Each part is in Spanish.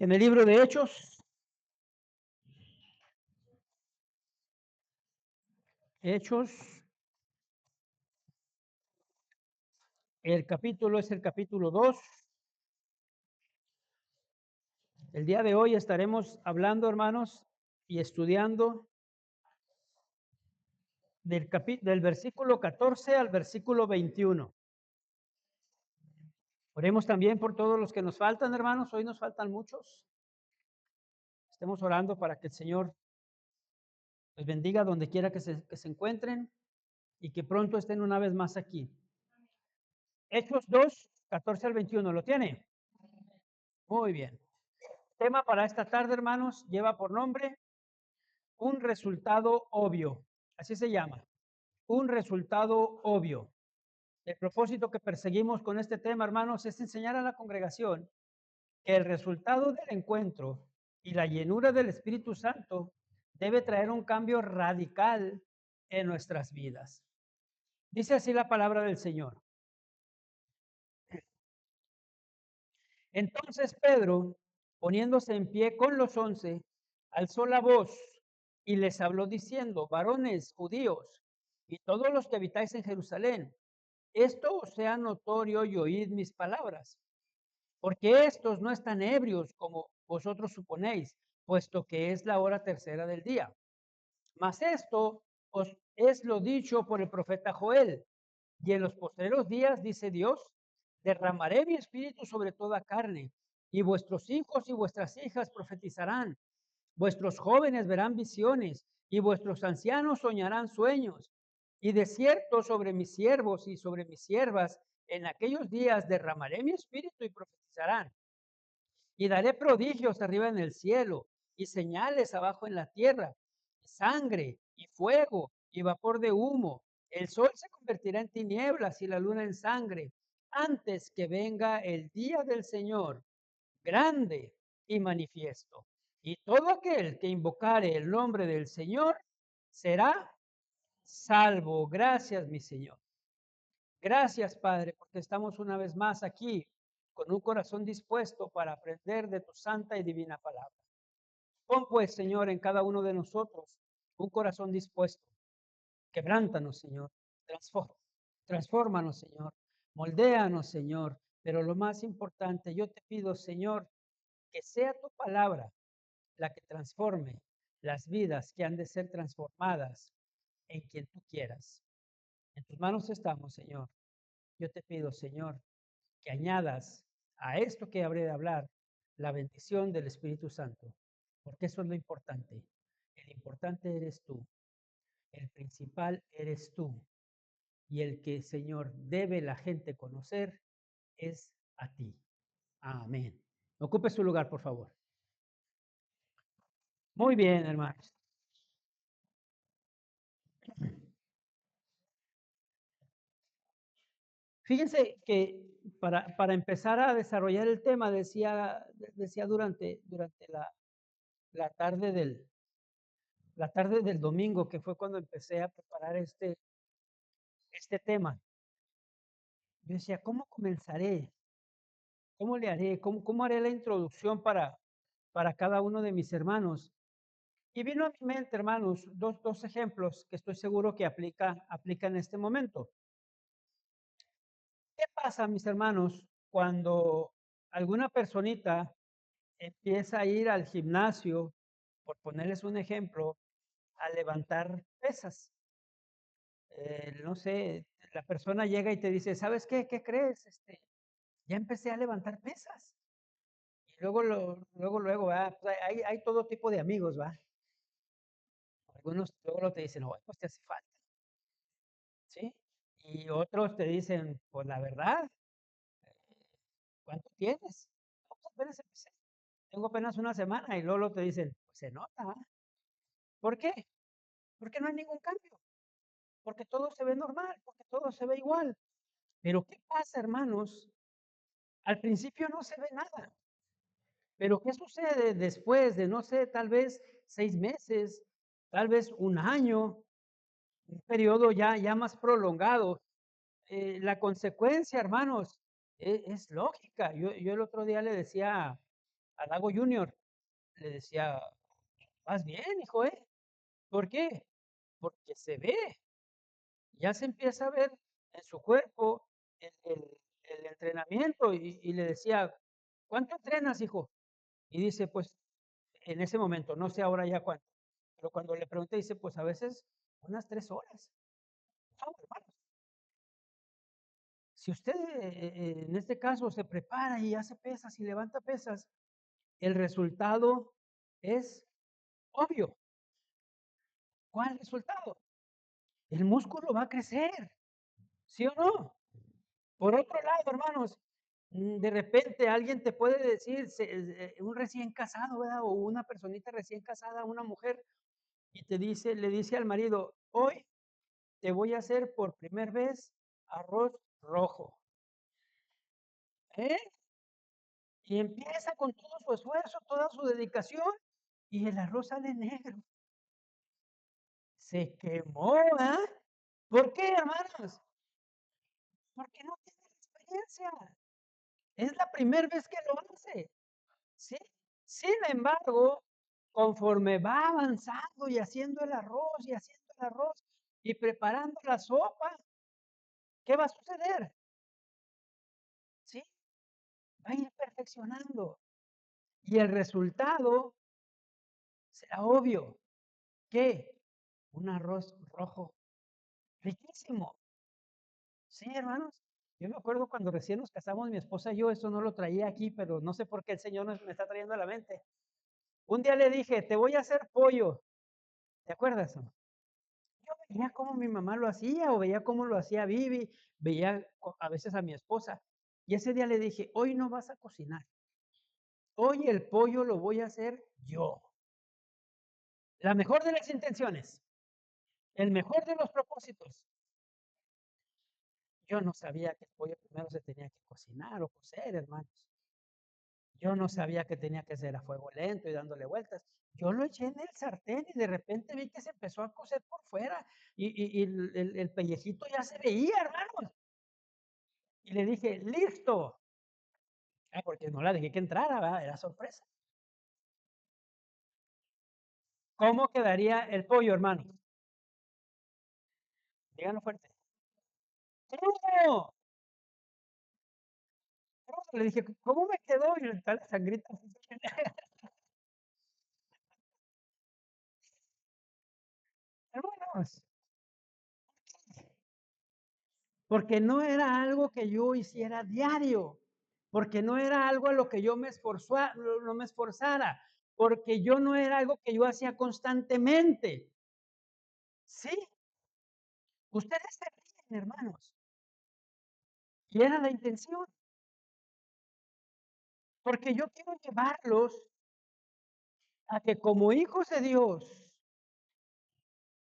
En el libro de Hechos, el capítulo es el capítulo 2. El día de hoy estaremos hablando, hermanos, y estudiando del versículo 14 al versículo 21. Oremos también por todos los que nos faltan, hermanos. Hoy nos faltan muchos. Estemos orando para que el Señor les bendiga donde quiera que se encuentren y que pronto estén una vez más aquí. Hechos 2, 14 al 21. ¿Lo tiene? Muy bien. Tema para esta tarde, hermanos, lleva por nombre un resultado obvio. Así se llama. Un resultado obvio. El propósito que perseguimos con este tema, hermanos, es enseñar a la congregación que el resultado del encuentro y la llenura del Espíritu Santo debe traer un cambio radical en nuestras vidas. Dice así la palabra del Señor. Entonces Pedro, poniéndose en pie con los 11, alzó la voz y les habló diciendo: varones judíos y todos los que habitáis en Jerusalén, esto os sea notorio y oíd mis palabras, porque estos no están ebrios como vosotros suponéis, puesto que es la hora tercera del día. Mas esto os es lo dicho por el profeta Joel. Y en los postreros días, dice Dios, derramaré mi espíritu sobre toda carne, y vuestros hijos y vuestras hijas profetizarán, vuestros jóvenes verán visiones, y vuestros ancianos soñarán sueños. Y de cierto sobre mis siervos y sobre mis siervas, en aquellos días derramaré mi espíritu y profetizarán. Y daré prodigios arriba en el cielo, y señales abajo en la tierra, sangre y fuego y vapor de humo. El sol se convertirá en tinieblas y la luna en sangre, antes que venga el día del Señor, grande y manifiesto. Y todo aquel que invocare el nombre del Señor será salvo. Gracias, mi Señor. Gracias, Padre, porque estamos una vez más aquí con un corazón dispuesto para aprender de tu santa y divina palabra. Pon pues, Señor, en cada uno de nosotros un corazón dispuesto. Quebrántanos, Señor. Transfórmanos, Señor. Moldéanos, Señor. Pero lo más importante, yo te pido, Señor, que sea tu palabra la que transforme las vidas que han de ser transformadas en quien tú quieras. En tus manos estamos, Señor. Yo te pido, Señor, que añadas a esto que habré de hablar la bendición del Espíritu Santo, porque eso es lo importante. El importante eres tú, el principal eres tú, y el que, Señor, debe la gente conocer es a ti. Amén. Ocupe su lugar, por favor. Muy bien, hermanos. Fíjense que para empezar a desarrollar el tema, decía durante la tarde del domingo, que fue cuando empecé a preparar este tema. Yo decía, ¿cómo comenzaré? ¿Cómo le haré? ¿Cómo haré la introducción para cada uno de mis hermanos? Y vino a mi mente, hermanos, dos ejemplos que estoy seguro que aplica en este momento. ¿Qué pasa, mis hermanos, cuando alguna personita empieza a ir al gimnasio, por ponerles un ejemplo, a levantar pesas? No sé, la persona llega y te dice, ¿sabes qué? ¿Qué crees? Ya empecé a levantar pesas. Y luego, ¿va? Pues hay todo tipo de amigos, ¿va? Algunos luego te dicen, no, pues te hace falta, ¿sí? Y otros te dicen, pues la verdad, ¿cuánto tienes? No, pues apenas empecé, tengo apenas una semana, y luego te dicen, pues se nota, ¿va? ¿Por qué? Porque no hay ningún cambio, porque todo se ve normal, porque todo se ve igual. Pero ¿qué pasa, hermanos? Al principio no se ve nada. Pero ¿qué sucede después de, no sé, tal vez 6 meses, tal vez un año, un periodo ya más prolongado? La consecuencia, hermanos, es lógica. Yo el otro día le decía a Dago Junior, le decía, vas bien, hijo, ¿eh? ¿Por qué? Porque se ve, ya se empieza a ver en su cuerpo el entrenamiento y le decía, ¿cuánto entrenas, hijo? Y dice, pues en ese momento, no sé ahora ya cuánto, pero cuando le pregunté, dice, pues a veces unas 3 horas. Wow, hermanos, si usted en este caso se prepara y hace pesas y levanta pesas, el resultado es obvio. ¿Cuál resultado? El músculo va a crecer, ¿sí o no? Por otro lado, hermanos, de repente alguien te puede decir, un recién casado, ¿verdad? O una personita recién casada, una mujer, y te dice, le dice al marido, hoy te voy a hacer por primera vez arroz rojo, ¿eh? Y empieza con todo su esfuerzo, toda su dedicación, y el arroz sale negro. Se quemó, ¿ah? ¿Por qué, hermanos? Porque no tiene experiencia. Es la primera vez que lo hace, ¿sí? Sin embargo, conforme va avanzando y haciendo el arroz y haciendo el arroz y preparando la sopa, ¿qué va a suceder? ¿Sí? Va a ir perfeccionando. Y el resultado será obvio. ¿Qué? Un arroz rojo riquísimo. Sí, hermanos. Yo me acuerdo cuando recién nos casamos, mi esposa y yo, eso no lo traía aquí, pero no sé por qué el Señor me está trayendo a la mente. Un día le dije, te voy a hacer pollo. ¿Te acuerdas? Yo veía cómo mi mamá lo hacía o veía cómo lo hacía Vivi, veía a veces a mi esposa. Y ese día le dije, hoy no vas a cocinar. Hoy el pollo lo voy a hacer yo. La mejor de las intenciones, el mejor de los propósitos. Yo no sabía que el pollo primero se tenía que cocinar o cocer, hermanos. Yo no sabía que tenía que ser a fuego lento y dándole vueltas. Yo lo eché en el sartén y de repente vi que se empezó a cocer por fuera y el pellejito ya se veía, hermanos. Y le dije, listo. Porque no la dejé que entrara, ¿verdad? Era sorpresa. ¿Cómo quedaría el pollo, hermanos? Díganlo fuerte. ¡Crudo! ¡Crudo! Le dije, ¿cómo me quedó? Y está la sangrita. Hermanos, porque no era algo que yo hiciera diario, porque no era algo a lo que yo no me esforzara, porque yo no era algo que yo hacía constantemente. Sí, ustedes se ríen, hermanos, y era la intención, porque yo quiero llevarlos a que como hijos de Dios,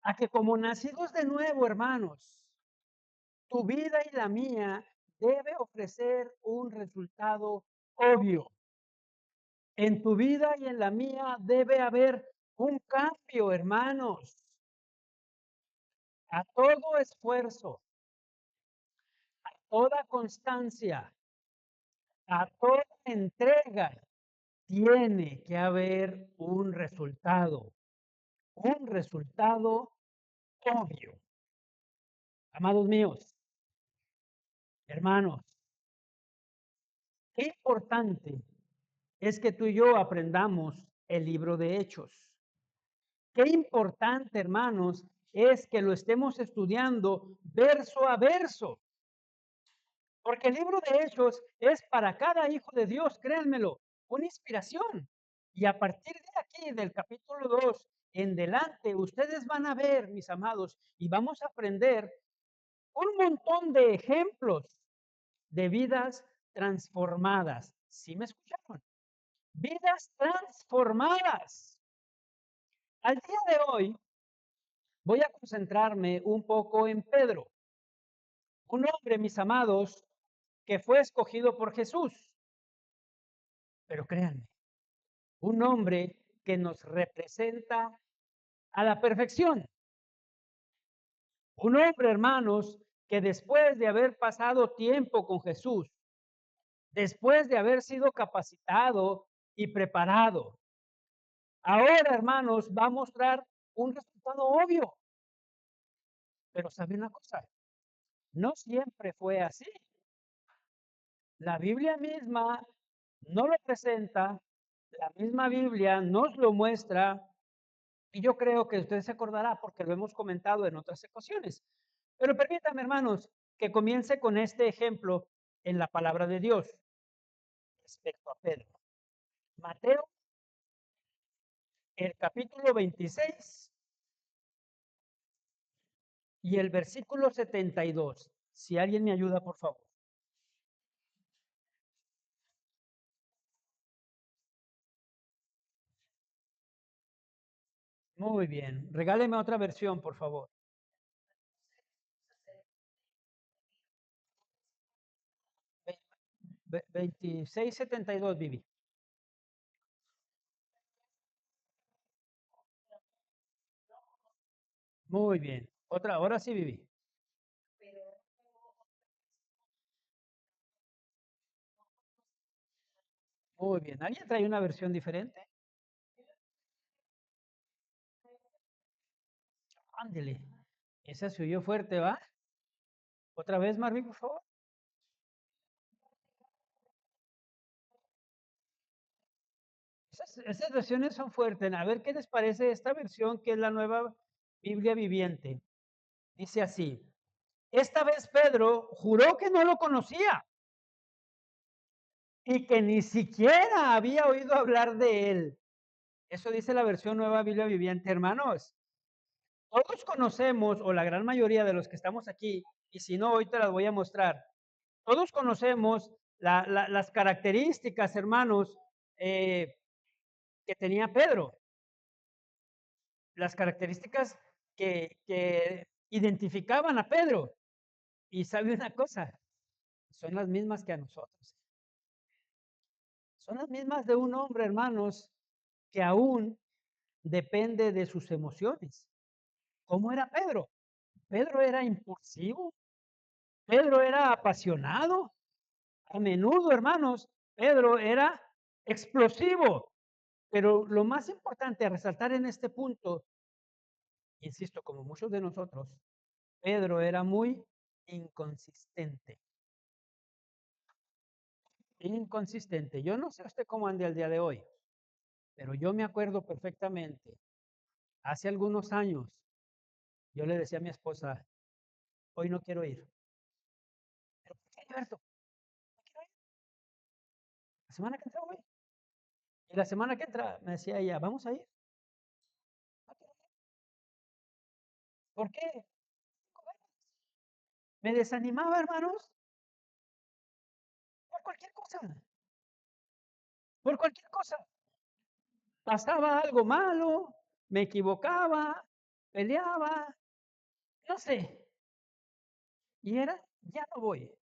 a que como nacidos de nuevo, hermanos, tu vida y la mía debe ofrecer un resultado obvio. En tu vida y en la mía debe haber un cambio, hermanos. A todo esfuerzo, a toda constancia, a toda entrega, tiene que haber un resultado obvio. Amados míos, hermanos, qué importante es que tú y yo aprendamos el libro de Hechos. Qué importante, hermanos, es que lo estemos estudiando verso a verso. Porque el libro de Hechos es para cada hijo de Dios, créanmelo, una inspiración. Y a partir de aquí, del capítulo 2 en delante, ustedes van a ver, mis amados, y vamos a aprender un montón de ejemplos de vidas transformadas. ¿Sí me escucharon? Vidas transformadas. Al día de hoy voy a concentrarme un poco en Pedro, un hombre, mis amados, que fue escogido por Jesús. Pero créanme, un hombre que nos representa a la perfección. Un hombre, hermanos, que después de haber pasado tiempo con Jesús, después de haber sido capacitado y preparado. Ahora, hermanos, va a mostrar un resultado obvio. Pero ¿sabe una cosa? No siempre fue así. La Biblia misma no lo presenta, la misma Biblia nos lo muestra, y yo creo que usted se acordará porque lo hemos comentado en otras ocasiones. Pero permítame, hermanos, que comience con este ejemplo en la palabra de Dios respecto a Pedro. Mateo, el capítulo 26 y el versículo 72. Si alguien me ayuda, por favor. Muy bien. Regáleme otra versión, por favor. 26:72, Vivi. Muy bien. Otra, ahora sí, Vivi. Muy bien. ¿Alguien trae una versión diferente? Ándele. Esa se oyó fuerte, ¿va? Otra vez, Marvin, por favor. Esas versiones son fuertes. A ver qué les parece esta versión que es la nueva Biblia viviente. Dice así: esta vez Pedro juró que no lo conocía y que ni siquiera había oído hablar de él. Eso dice la versión nueva Biblia viviente, hermanos. Todos conocemos, o la gran mayoría de los que estamos aquí, y si no, hoy te las voy a mostrar. Todos conocemos las características, hermanos, que tenía Pedro, las características que identificaban a Pedro. Y sabe una cosa, son las mismas que a nosotros. Son las mismas de un hombre, hermanos, que aún depende de sus emociones. ¿Cómo era Pedro? Pedro era impulsivo, Pedro era apasionado, a menudo, hermanos, Pedro era explosivo. Pero lo más importante a resaltar en este punto, insisto, como muchos de nosotros, Pedro era muy inconsistente. Inconsistente. Yo no sé usted cómo ande al día de hoy, pero yo me acuerdo perfectamente. Hace algunos años, yo le decía a mi esposa, hoy no quiero ir. ¿Pero por qué, Alberto? No quiero ir. La semana que entra voy. Y la semana que entra me decía ella, vamos a ir. No quiero ir. ¿Por qué? Me desanimaba, hermanos, por cualquier cosa. Por cualquier cosa. Pasaba algo malo, me equivocaba, peleaba, no sé. Y era, ya no voy.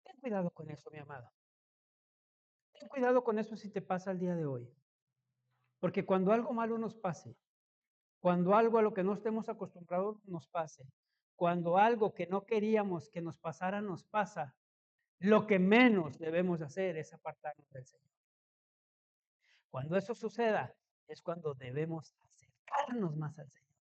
Ten cuidado con eso, mi amado. Ten cuidado con eso si te pasa el día de hoy. Porque cuando algo malo nos pase, cuando algo a lo que no estemos acostumbrados nos pase, cuando algo que no queríamos que nos pasara nos pasa, lo que menos debemos hacer es apartarnos del Señor. Cuando eso suceda, es cuando debemos acercarnos más al Señor,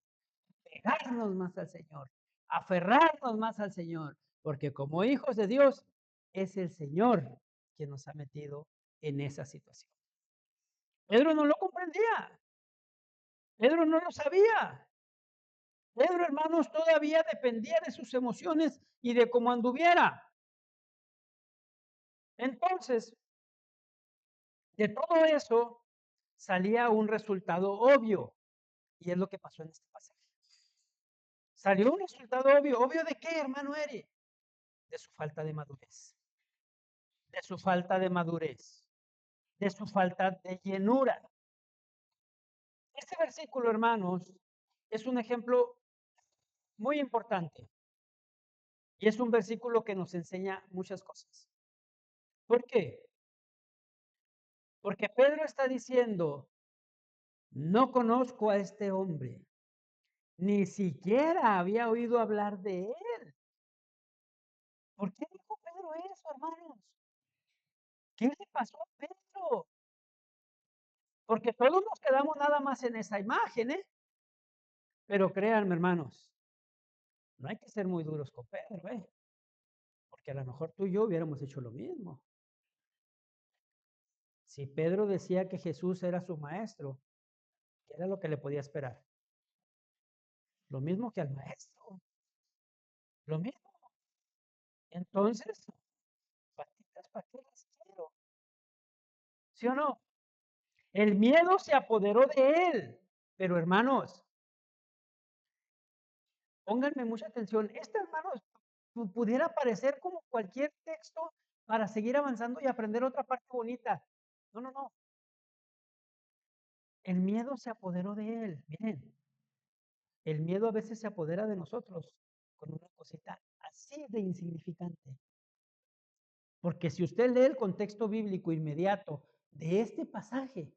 pegarnos más al Señor, aferrarnos más al Señor, porque como hijos de Dios, es el Señor quien nos ha metido en esa situación. Pedro no lo comprendía, Pedro no lo sabía. Pedro, hermanos, todavía dependía de sus emociones y de cómo anduviera. Entonces, de todo eso salía un resultado obvio, y es lo que pasó en este pasaje. Salió un resultado obvio. ¿Obvio de qué, hermano Eri? De su falta de madurez. De su falta de madurez. De su falta de llenura. Este versículo, hermanos, es un ejemplo muy importante. Y es un versículo que nos enseña muchas cosas. ¿Por qué? Porque Pedro está diciendo, no conozco a este hombre, ni siquiera había oído hablar de él. ¿Por qué dijo Pedro eso, hermanos? ¿Qué le pasó a Pedro? Porque todos nos quedamos nada más en esa imagen, ¿eh? Pero créanme, hermanos, no hay que ser muy duros con Pedro, ¿eh? Porque a lo mejor tú y yo hubiéramos hecho lo mismo. Si Pedro decía que Jesús era su maestro, ¿qué era lo que le podía esperar? Lo mismo que al maestro, lo mismo. Entonces, patitas, ¿para qué las quiero? ¿Sí o no? El miedo se apoderó de él. Pero hermanos, pónganme mucha atención. Este, hermanos, pudiera parecer como cualquier texto para seguir avanzando y aprender otra parte bonita. No, no, no. El miedo se apoderó de él. Miren, el miedo a veces se apodera de nosotros con una cosita así de insignificante. Porque si usted lee el contexto bíblico inmediato de este pasaje,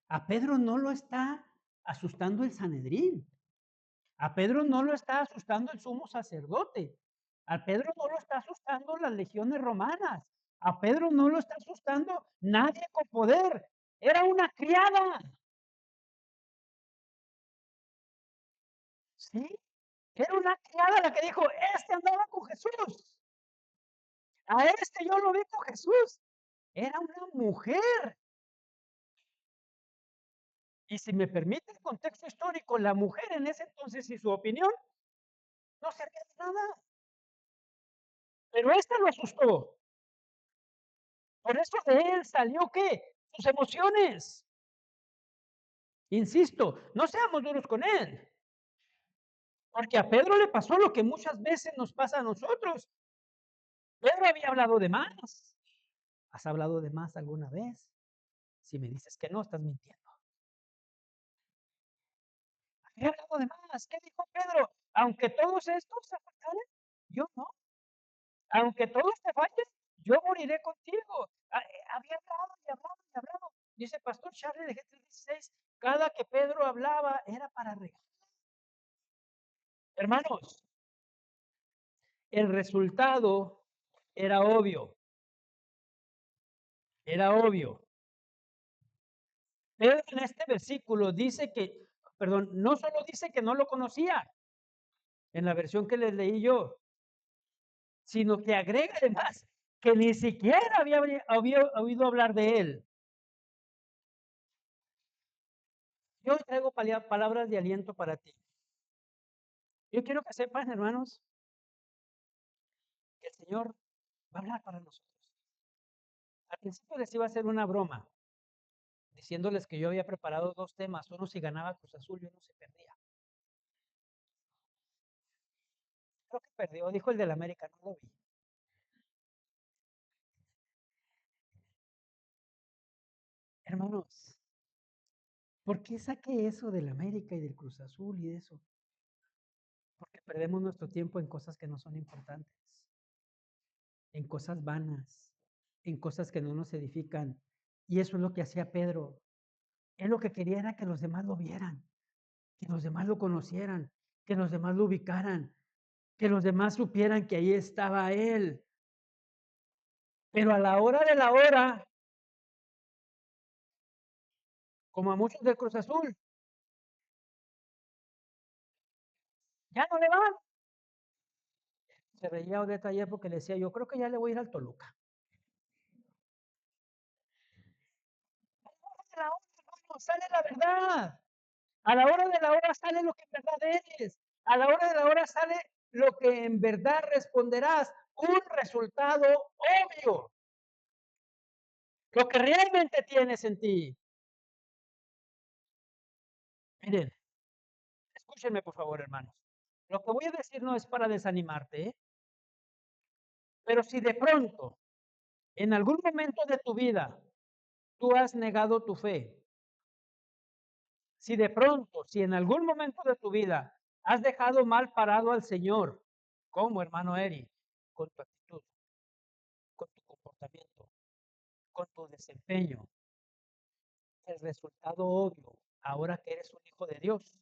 a Pedro no lo está asustando el Sanedrín. A Pedro no lo está asustando el sumo sacerdote. A Pedro no lo está asustando las legiones romanas. A Pedro no lo está asustando nadie con poder. Era una criada. ¿Sí? Era una criada la que dijo, este andaba con Jesús. A este yo lo vi con Jesús. Era una mujer. Y si me permite el contexto histórico, la mujer en ese entonces y su opinión no servía de nada. Pero esta lo asustó. Por eso de él salió ¿qué? Sus emociones. Insisto, no seamos duros con él. Porque a Pedro le pasó lo que muchas veces nos pasa a nosotros. Pedro había hablado de más. ¿Has hablado de más alguna vez? Si me dices que no, estás mintiendo. Había hablado de más. ¿Qué dijo Pedro? Aunque todos estos se apartaren, yo no. Aunque todos te fallen, yo moriré contigo. Había hablado y hablado y hablado. Dice Pastor Charlie de Génesis 16, cada que Pedro hablaba era para regalar. Hermanos, el resultado era obvio, era obvio. Pedro en este versículo dice que, perdón, no solo dice que no lo conocía, en la versión que les leí yo, sino que agrega además que ni siquiera había oído hablar de él. Yo traigo palabras de aliento para ti. Yo quiero que sepan, hermanos, que el Señor va a hablar para nosotros. Al principio les iba a hacer una broma, diciéndoles que yo había preparado 2 temas, uno si ganaba Cruz Azul y uno si perdía. Creo que perdió, dijo el del América, no lo vi. Hermanos, ¿por qué saqué eso del América y del Cruz Azul y de eso? Porque perdemos nuestro tiempo en cosas que no son importantes, en cosas vanas, en cosas que no nos edifican. Y eso es lo que hacía Pedro. Él lo que quería era que los demás lo vieran, que los demás lo conocieran, que los demás lo ubicaran, que los demás supieran que ahí estaba él. Pero a la hora de la hora, como a muchos del Cruz Azul, ya no le van. Se reía Odeta ayer porque le decía, yo creo que ya le voy a ir al Toluca. A la hora de la hora sale la verdad. A la hora de la hora sale lo que en verdad eres. A la hora de la hora sale lo que en verdad responderás. Un resultado obvio. Lo que realmente tienes en ti. Miren, escúchenme por favor, hermanos. Lo que voy a decir no es para desanimarte, ¿eh? Pero si de pronto, en algún momento de tu vida, tú has negado tu fe, si de pronto, si en algún momento de tu vida has dejado mal parado al Señor, como hermano Eri, con tu actitud, con tu comportamiento, con tu desempeño, el resultado obvio, ahora que eres un hijo de Dios,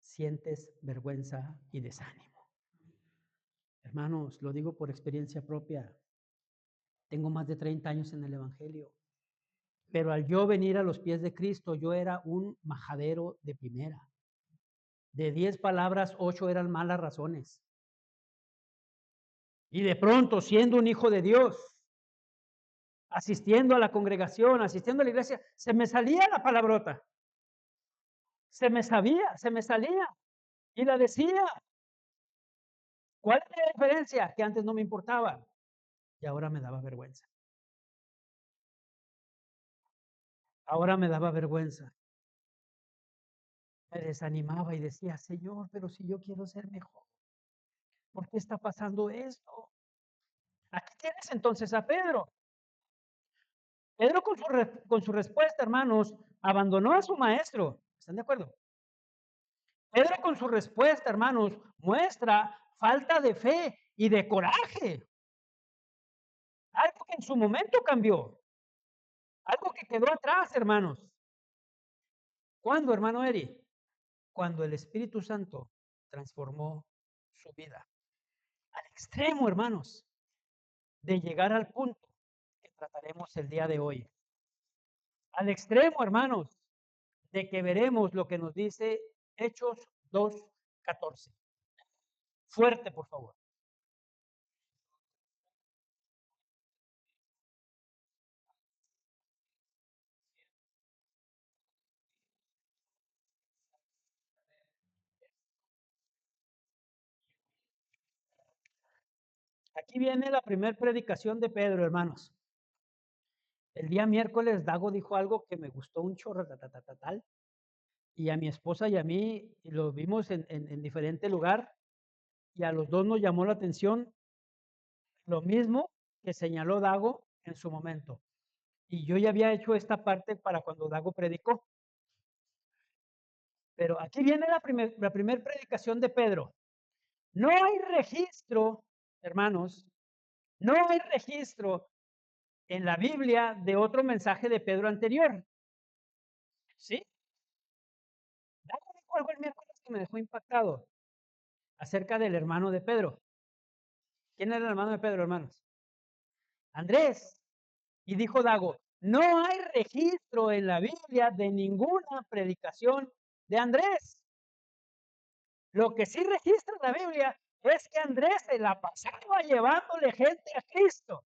sientes vergüenza y desánimo. Hermanos, lo digo por experiencia propia. Tengo más de 30 años en el Evangelio. Pero al yo venir a los pies de Cristo, yo era un majadero de primera. De 10 palabras, 8 eran malas razones. Y de pronto, siendo un hijo de Dios, asistiendo a la congregación, asistiendo a la iglesia, se me salía la palabrota. Se me salía y la decía. ¿Cuál es la diferencia? Que antes no me importaba y ahora me daba vergüenza. Ahora me daba vergüenza. Me desanimaba y decía, Señor, pero si yo quiero ser mejor, ¿por qué está pasando esto? Aquí tienes entonces a Pedro. Pedro con su respuesta, hermanos, abandonó a su maestro. ¿Están de acuerdo? Pedro con su respuesta, hermanos, muestra falta de fe y de coraje. Algo que en su momento cambió. Algo que quedó atrás, hermanos. ¿Cuándo, hermano Eri? Cuando el Espíritu Santo transformó su vida. Al extremo, hermanos, de llegar al punto que trataremos el día de hoy. Al extremo, hermanos, de que veremos lo que nos dice Hechos 2:14. Fuerte, por favor. Aquí viene la primera predicación de Pedro, hermanos. El día miércoles Dago dijo algo que me gustó un chorro, tal, y a mi esposa y a mí lo vimos en diferente lugar, y a los dos nos llamó la atención lo mismo que señaló Dago en su momento. Y yo ya había hecho esta parte para cuando Dago predicó. Pero aquí viene la primer predicación de Pedro. No hay registro, hermanos, no hay registro en la Biblia de otro mensaje de Pedro anterior. ¿Sí? Dago dijo algo el miércoles que me dejó impactado acerca del hermano de Pedro. ¿Quién era el hermano de Pedro, hermanos? Andrés. Y dijo Dago, no hay registro en la Biblia de ninguna predicación de Andrés. Lo que sí registra la Biblia es que Andrés se la pasaba llevándole gente a Cristo.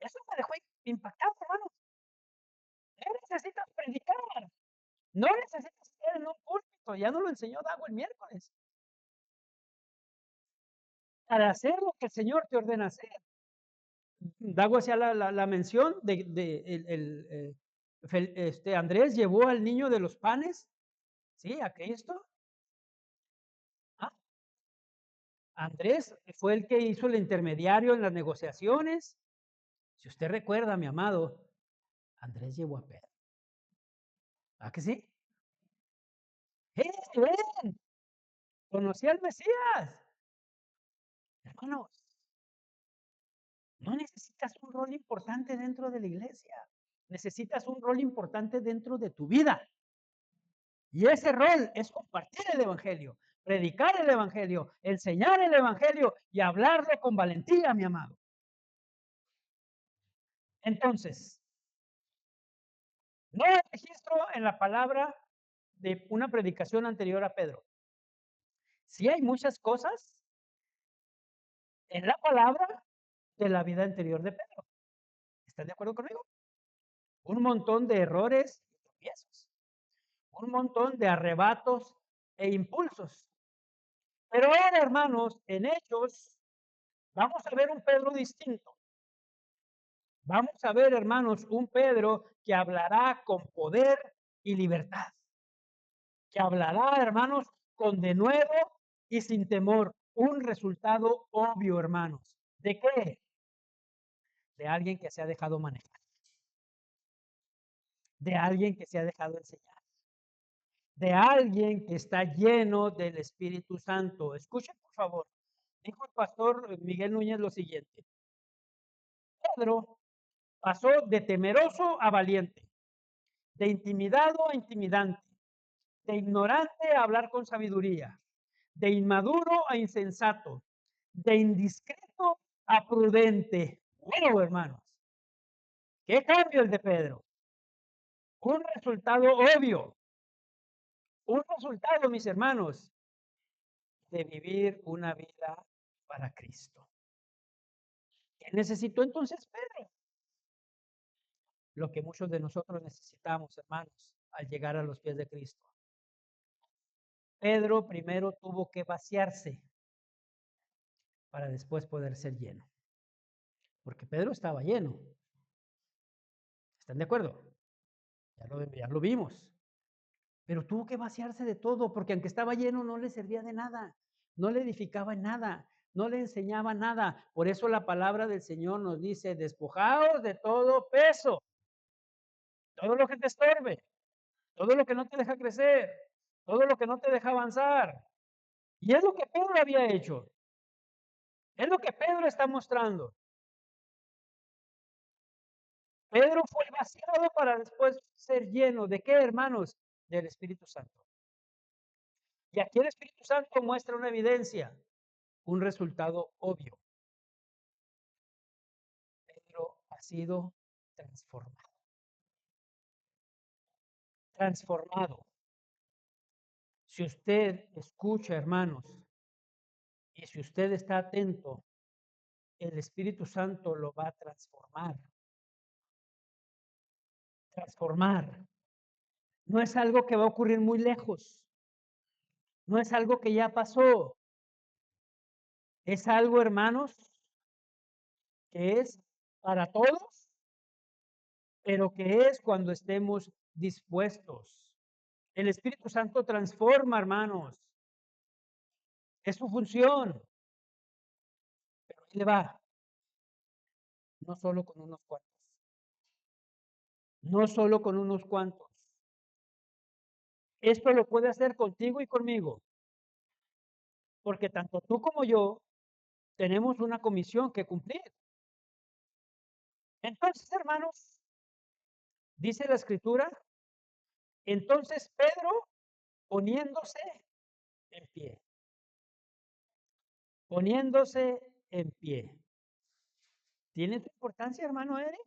Eso me dejó impactado, hermano. No necesitas predicar, no necesitas estar en un púlpito, ya nos lo enseñó Dago el miércoles. Para hacer lo que el Señor te ordena hacer. Dago hacía la mención de Andrés llevó al niño de los panes, ¿sí? A Cristo. Ah, Andrés fue el que hizo el intermediario en las negociaciones. Si usted recuerda, mi amado, Andrés llevó a Pedro. ¿Ah, que sí? ¡Ven! Conocí al Mesías. Hermanos, no necesitas un rol importante dentro de la iglesia. Necesitas un rol importante dentro de tu vida. Y ese rol es compartir el Evangelio, predicar el Evangelio, enseñar el Evangelio y hablarlo con valentía, mi amado. Entonces, no hay registro en la palabra de una predicación anterior a Pedro. Sí hay muchas cosas en la palabra de la vida anterior de Pedro. ¿Están de acuerdo conmigo? Un montón de errores y tropiezos, un montón de arrebatos e impulsos. Pero ahora, hermanos, en Hechos, vamos a ver un Pedro distinto. Vamos a ver, hermanos, un Pedro que hablará con poder y libertad. Que hablará, hermanos, con denuedo y sin temor. Un resultado obvio, hermanos. ¿De qué? De alguien que se ha dejado manejar. De alguien que se ha dejado enseñar. De alguien que está lleno del Espíritu Santo. Escuchen, por favor. Dijo el pastor Miguel Núñez lo siguiente. Pedro pasó de temeroso a valiente, de intimidado a intimidante, de ignorante a hablar con sabiduría, de inmaduro a insensato, de indiscreto a prudente. Wow, hermanos, qué cambio el de Pedro. Un resultado obvio, un resultado, mis hermanos, de vivir una vida para Cristo. ¿Qué necesitó entonces Pedro? Lo que muchos de nosotros necesitamos, hermanos, al llegar a los pies de Cristo. Pedro primero tuvo que vaciarse para después poder ser lleno. Porque Pedro estaba lleno. ¿Están de acuerdo? Ya lo vimos. Pero tuvo que vaciarse de todo, porque aunque estaba lleno no le servía de nada, no le edificaba en nada, no le enseñaba nada. Por eso la palabra del Señor nos dice, despojaos de todo peso, todo lo que te estorbe, todo lo que no te deja crecer, todo lo que no te deja avanzar. Y es lo que Pedro había hecho, es lo que Pedro está mostrando. Pedro fue vaciado para después ser lleno. ¿De qué, hermanos? Del Espíritu Santo. Y aquí el Espíritu Santo muestra una evidencia, un resultado obvio. Pedro ha sido transformado. Transformado. Si usted escucha, hermanos, y si usted está atento, el Espíritu Santo lo va a transformar. Transformar. No es algo que va a ocurrir muy lejos. No es algo que ya pasó. Es algo, hermanos, que es para todos, pero que es cuando estemos dispuestos. El Espíritu Santo transforma, hermanos. Es su función. Pero ahí le va. No solo con unos cuantos. No solo con unos cuantos. Esto lo puede hacer contigo y conmigo. Porque tanto tú como yo tenemos una comisión que cumplir. Entonces, hermanos, dice la escritura, entonces Pedro poniéndose en pie. Poniéndose en pie. ¿Tiene su importancia, hermano Eric?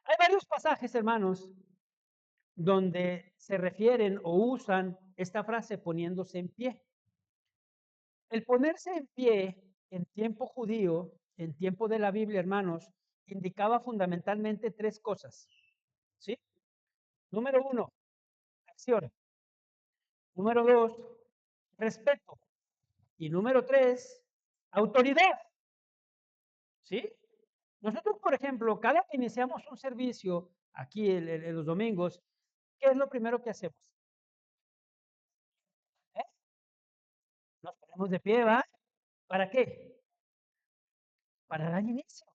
Hay varios pasajes, hermanos, donde se refieren o usan esta frase poniéndose en pie. El ponerse en pie en tiempo judío, en tiempo de la Biblia, hermanos, indicaba fundamentalmente tres cosas. ¿Sí? Número uno, acción. Número dos, respeto. Y número tres, autoridad. ¿Sí? Nosotros, por ejemplo, cada que iniciamos un servicio aquí en los domingos, ¿qué es lo primero que hacemos? ¿Eh? Nos ponemos de pie, ¿va? ¿Para qué? Para dar inicio,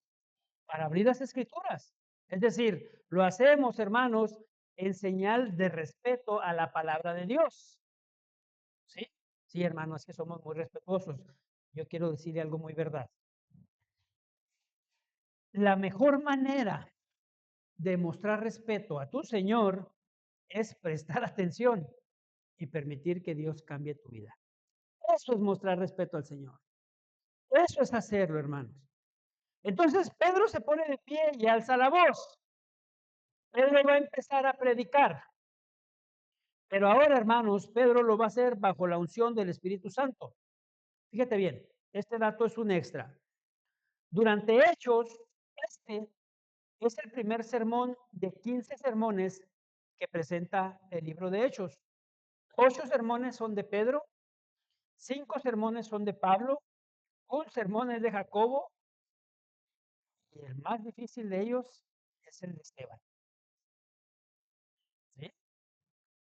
para abrir las escrituras. Es decir, lo hacemos, hermanos, en señal de respeto a la palabra de Dios. ¿Sí? Sí, hermanos, es que somos muy respetuosos. Yo quiero decirle algo muy verdad. La mejor manera de mostrar respeto a tu Señor es prestar atención y permitir que Dios cambie tu vida. Eso es mostrar respeto al Señor. Eso es hacerlo, hermanos. Entonces Pedro se pone de pie y alza la voz. Pedro va a empezar a predicar. Pero ahora, hermanos, Pedro lo va a hacer bajo la unción del Espíritu Santo. Fíjate bien, este dato es un extra. Durante Hechos, este es el primer sermón de 15 sermones que presenta el libro de Hechos. 8 sermones son de Pedro, 5 sermones son de Pablo, un sermón es de Jacobo y el más difícil de ellos es el de Esteban. ¿Sí?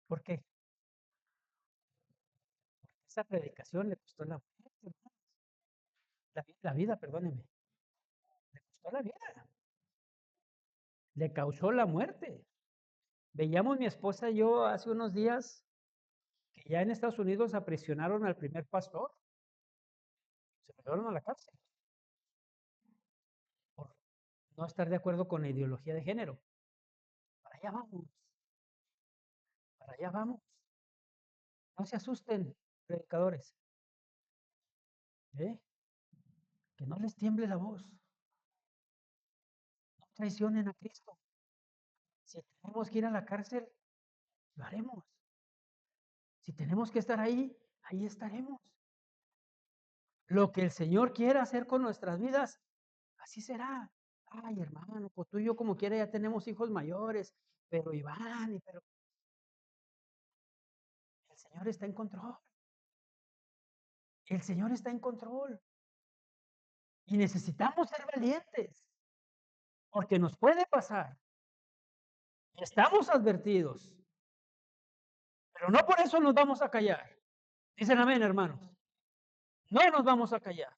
¿Por qué? Esa predicación le costó la muerte, la vida, perdóneme, le costó la vida, le causó la muerte. Veíamos mi esposa y yo hace unos días que ya en Estados Unidos aprisionaron al primer pastor, se lo llevaron a la cárcel por no estar de acuerdo con la ideología de género. Para allá vamos, para allá vamos. No se asusten, predicadores, ¿eh? Que no les tiemble la voz. traicionen a Cristo. Si tenemos que ir a la cárcel, lo haremos. Si tenemos que estar ahí, ahí estaremos. Lo que el Señor quiera hacer con nuestras vidas, así será. Ay, hermano, pues tú y yo como quiera ya tenemos hijos mayores, pero Iván, pero el Señor está en control. El Señor está en control. Y necesitamos ser valientes, porque nos puede pasar. Estamos advertidos, pero no por eso nos vamos a callar. Dicen amén, hermanos. No nos vamos a callar.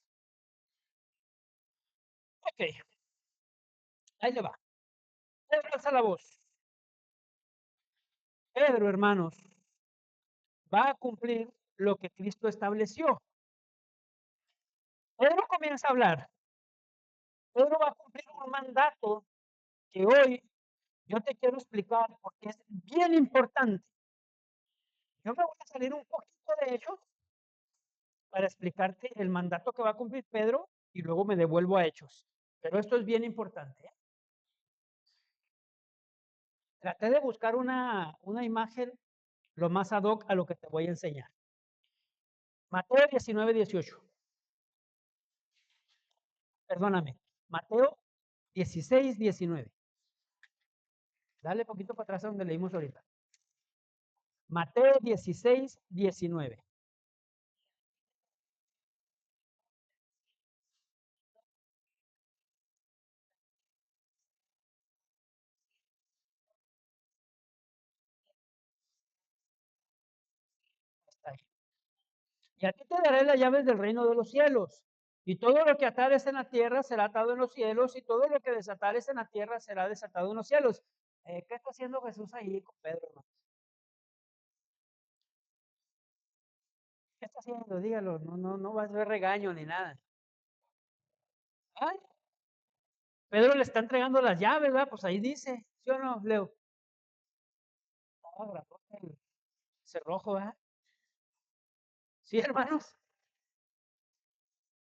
Ok, ahí le va. Pedro alza la voz. Pedro, hermanos, va a cumplir lo que Cristo estableció. Pedro comienza a hablar. Pedro va a cumplir un mandato que hoy yo te quiero explicar porque es bien importante. Yo me voy a salir un poquito de Hechos para explicarte el mandato que va a cumplir Pedro y luego me devuelvo a Hechos. Pero esto es bien importante, ¿eh? Traté de buscar una imagen lo más ad hoc a lo que te voy a enseñar. Mateo 19:18. Perdóname. Mateo 16:19. Dale poquito para atrás a donde leímos ahorita. Mateo 16:19. Está ahí. Y a ti te daré las llaves del reino de los cielos. Y todo lo que atares en la tierra será atado en los cielos, y todo lo que desatares en la tierra será desatado en los cielos. ¿Qué está haciendo Jesús ahí con Pedro, hermano? ¿Qué está haciendo? Dígalo, no vas a ver regaño ni nada. Ay, Pedro le está entregando las llaves, ¿verdad? Pues ahí dice, ¿sí o no, Leo? Ah, grandote el cerrojo, ¿verdad? Sí, hermanos.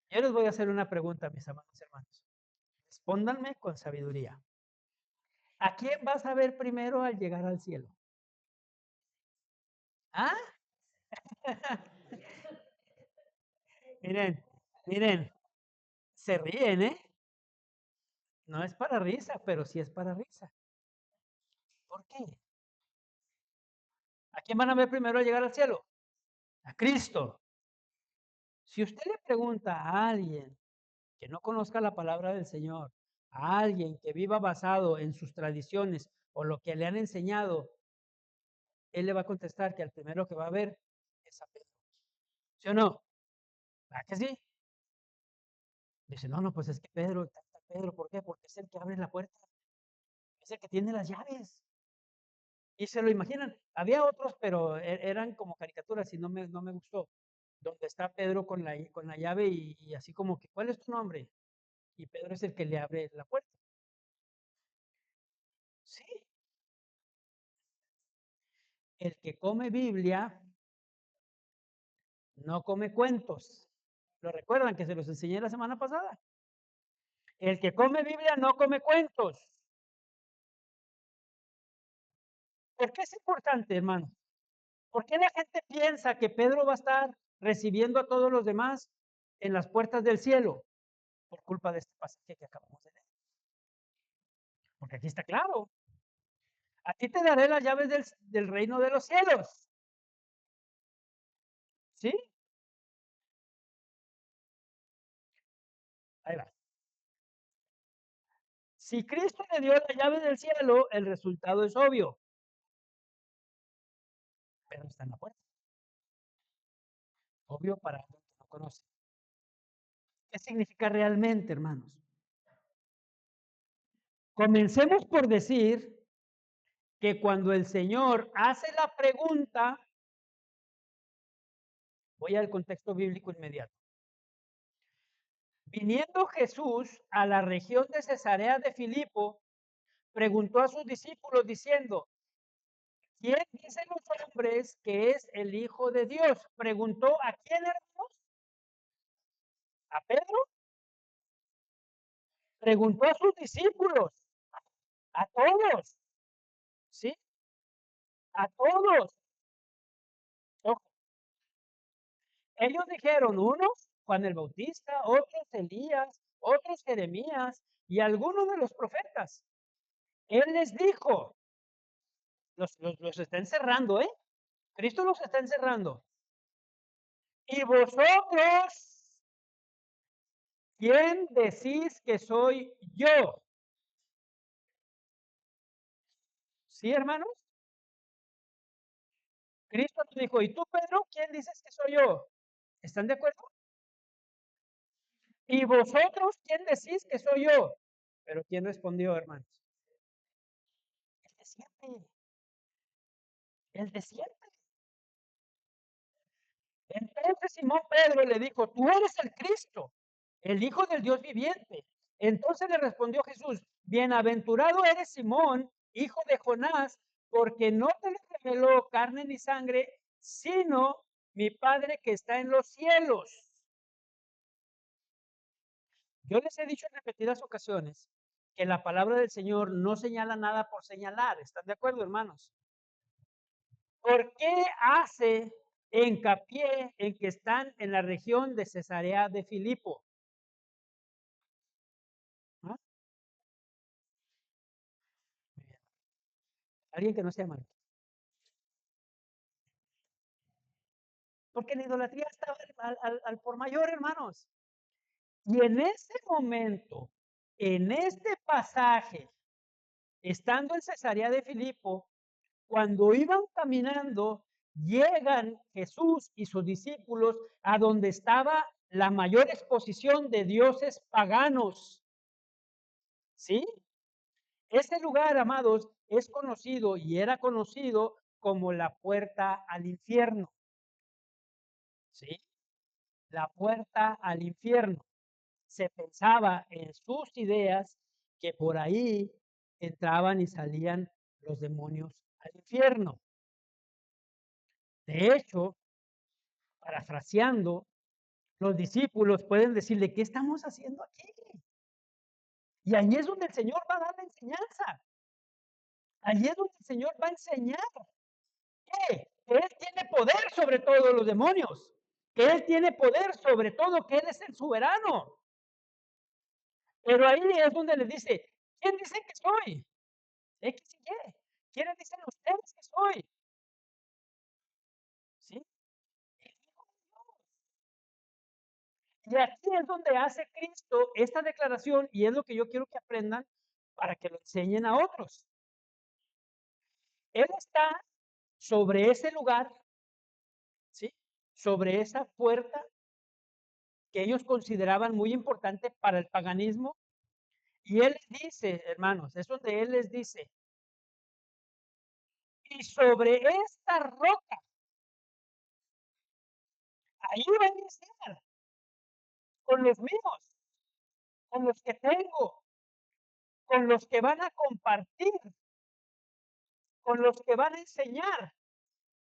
Yo les voy a hacer una pregunta, mis amados hermanos. Respóndanme con sabiduría. ¿A quién vas a ver primero al llegar al cielo? ¿Ah? Miren, miren, se ríen, ¿eh? No es para risa, pero sí es para risa. ¿Por qué? ¿A quién van a ver primero al llegar al cielo? A Cristo. Si usted le pregunta a alguien que no conozca la palabra del Señor, a alguien que viva basado en sus tradiciones o lo que le han enseñado, él le va a contestar que al primero que va a ver es a Pedro. ¿Sí o no? ¿Verdad que sí? Dice, no, pues es que Pedro, Pedro, ¿por qué? Porque es el que abre la puerta, es el que tiene las llaves. Y se lo imaginan. Había otros, pero eran como caricaturas y no me gustó. Donde está Pedro con la llave y así como que, ¿cuál es tu nombre? Y Pedro es el que le abre la puerta. Sí, el que come Biblia no come cuentos. ¿Lo recuerdan que se los enseñé la semana pasada? El que come Biblia no come cuentos. ¿Por qué es importante, hermano? ¿Por qué la gente piensa que Pedro va a estar recibiendo a todos los demás en las puertas del cielo? Por culpa de este pasaje que acabamos de leer. Porque aquí está claro. A ti te daré las llaves del reino de los cielos. ¿Sí? Ahí va. Si Cristo le dio las llaves del cielo, el resultado es obvio. Pero está en la puerta. Obvio para alguien que no conoce. ¿Qué significa realmente, hermanos? Comencemos por decir que cuando el Señor hace la pregunta, voy al contexto bíblico inmediato. Viniendo Jesús a la región de Cesarea de Filipo, preguntó a sus discípulos diciendo, ¿quién dicen los hombres que es el Hijo de Dios? Preguntó a quién, hermanos, a Pedro, preguntó a sus discípulos. a todos, ¿sí? A todos. Ojo, ellos dijeron, unos Juan el Bautista, otros Elías, otros Jeremías y algunos de los profetas. Él les dijo, los está encerrando, ¿eh? Cristo los está encerrando. Y vosotros, ¿quién decís que soy yo? ¿Sí, hermanos? Cristo nos dijo, ¿y tú, Pedro, quién dices que soy yo? ¿Están de acuerdo? ¿Y vosotros quién decís que soy yo? Pero ¿quién respondió, hermanos? El de siempre, el de siempre. Entonces Simón Pedro le dijo, tú eres el Cristo, el Hijo del Dios viviente. Entonces le respondió Jesús, bienaventurado eres Simón, hijo de Jonás, porque no te lo reveló carne ni sangre, sino mi Padre que está en los cielos. Yo les he dicho en repetidas ocasiones que la palabra del Señor no señala nada por señalar. ¿Están de acuerdo, hermanos? ¿Por qué hace hincapié en que están en la región de Cesarea de Filipo? ¿Ah? Alguien que no sea malo. Porque la idolatría estaba al por mayor, hermanos. Y en ese momento, en este pasaje, estando en Cesarea de Filipo, cuando iban caminando, llegan Jesús y sus discípulos a donde estaba la mayor exposición de dioses paganos. ¿Sí? Ese lugar, amados, es conocido y era conocido como la puerta al infierno. ¿Sí? La puerta al infierno. Se pensaba en sus ideas que por ahí entraban y salían los demonios al infierno. De hecho, parafraseando, los discípulos pueden decirle, ¿qué estamos haciendo aquí? Y ahí es donde el Señor va a dar la enseñanza. Allí es donde el Señor va a enseñar que Él tiene poder sobre todos los demonios, que Él tiene poder sobre todo, que Él es el soberano. Pero ahí es donde les dice, ¿quién dice que soy? X y Y. ¿Quiénes dicen ustedes que soy? ¿Sí? El Hijo de Dios. Y aquí es donde hace Cristo esta declaración y es lo que yo quiero que aprendan para que lo enseñen a otros. Él está sobre ese lugar, ¿sí? Sobre esa puerta que ellos consideraban muy importante para el paganismo. Y él dice, hermanos, es donde él les dice, y sobre esta roca, ahí va a iniciar, con los míos, con los que tengo, con los que van a compartir, con los que van a enseñar.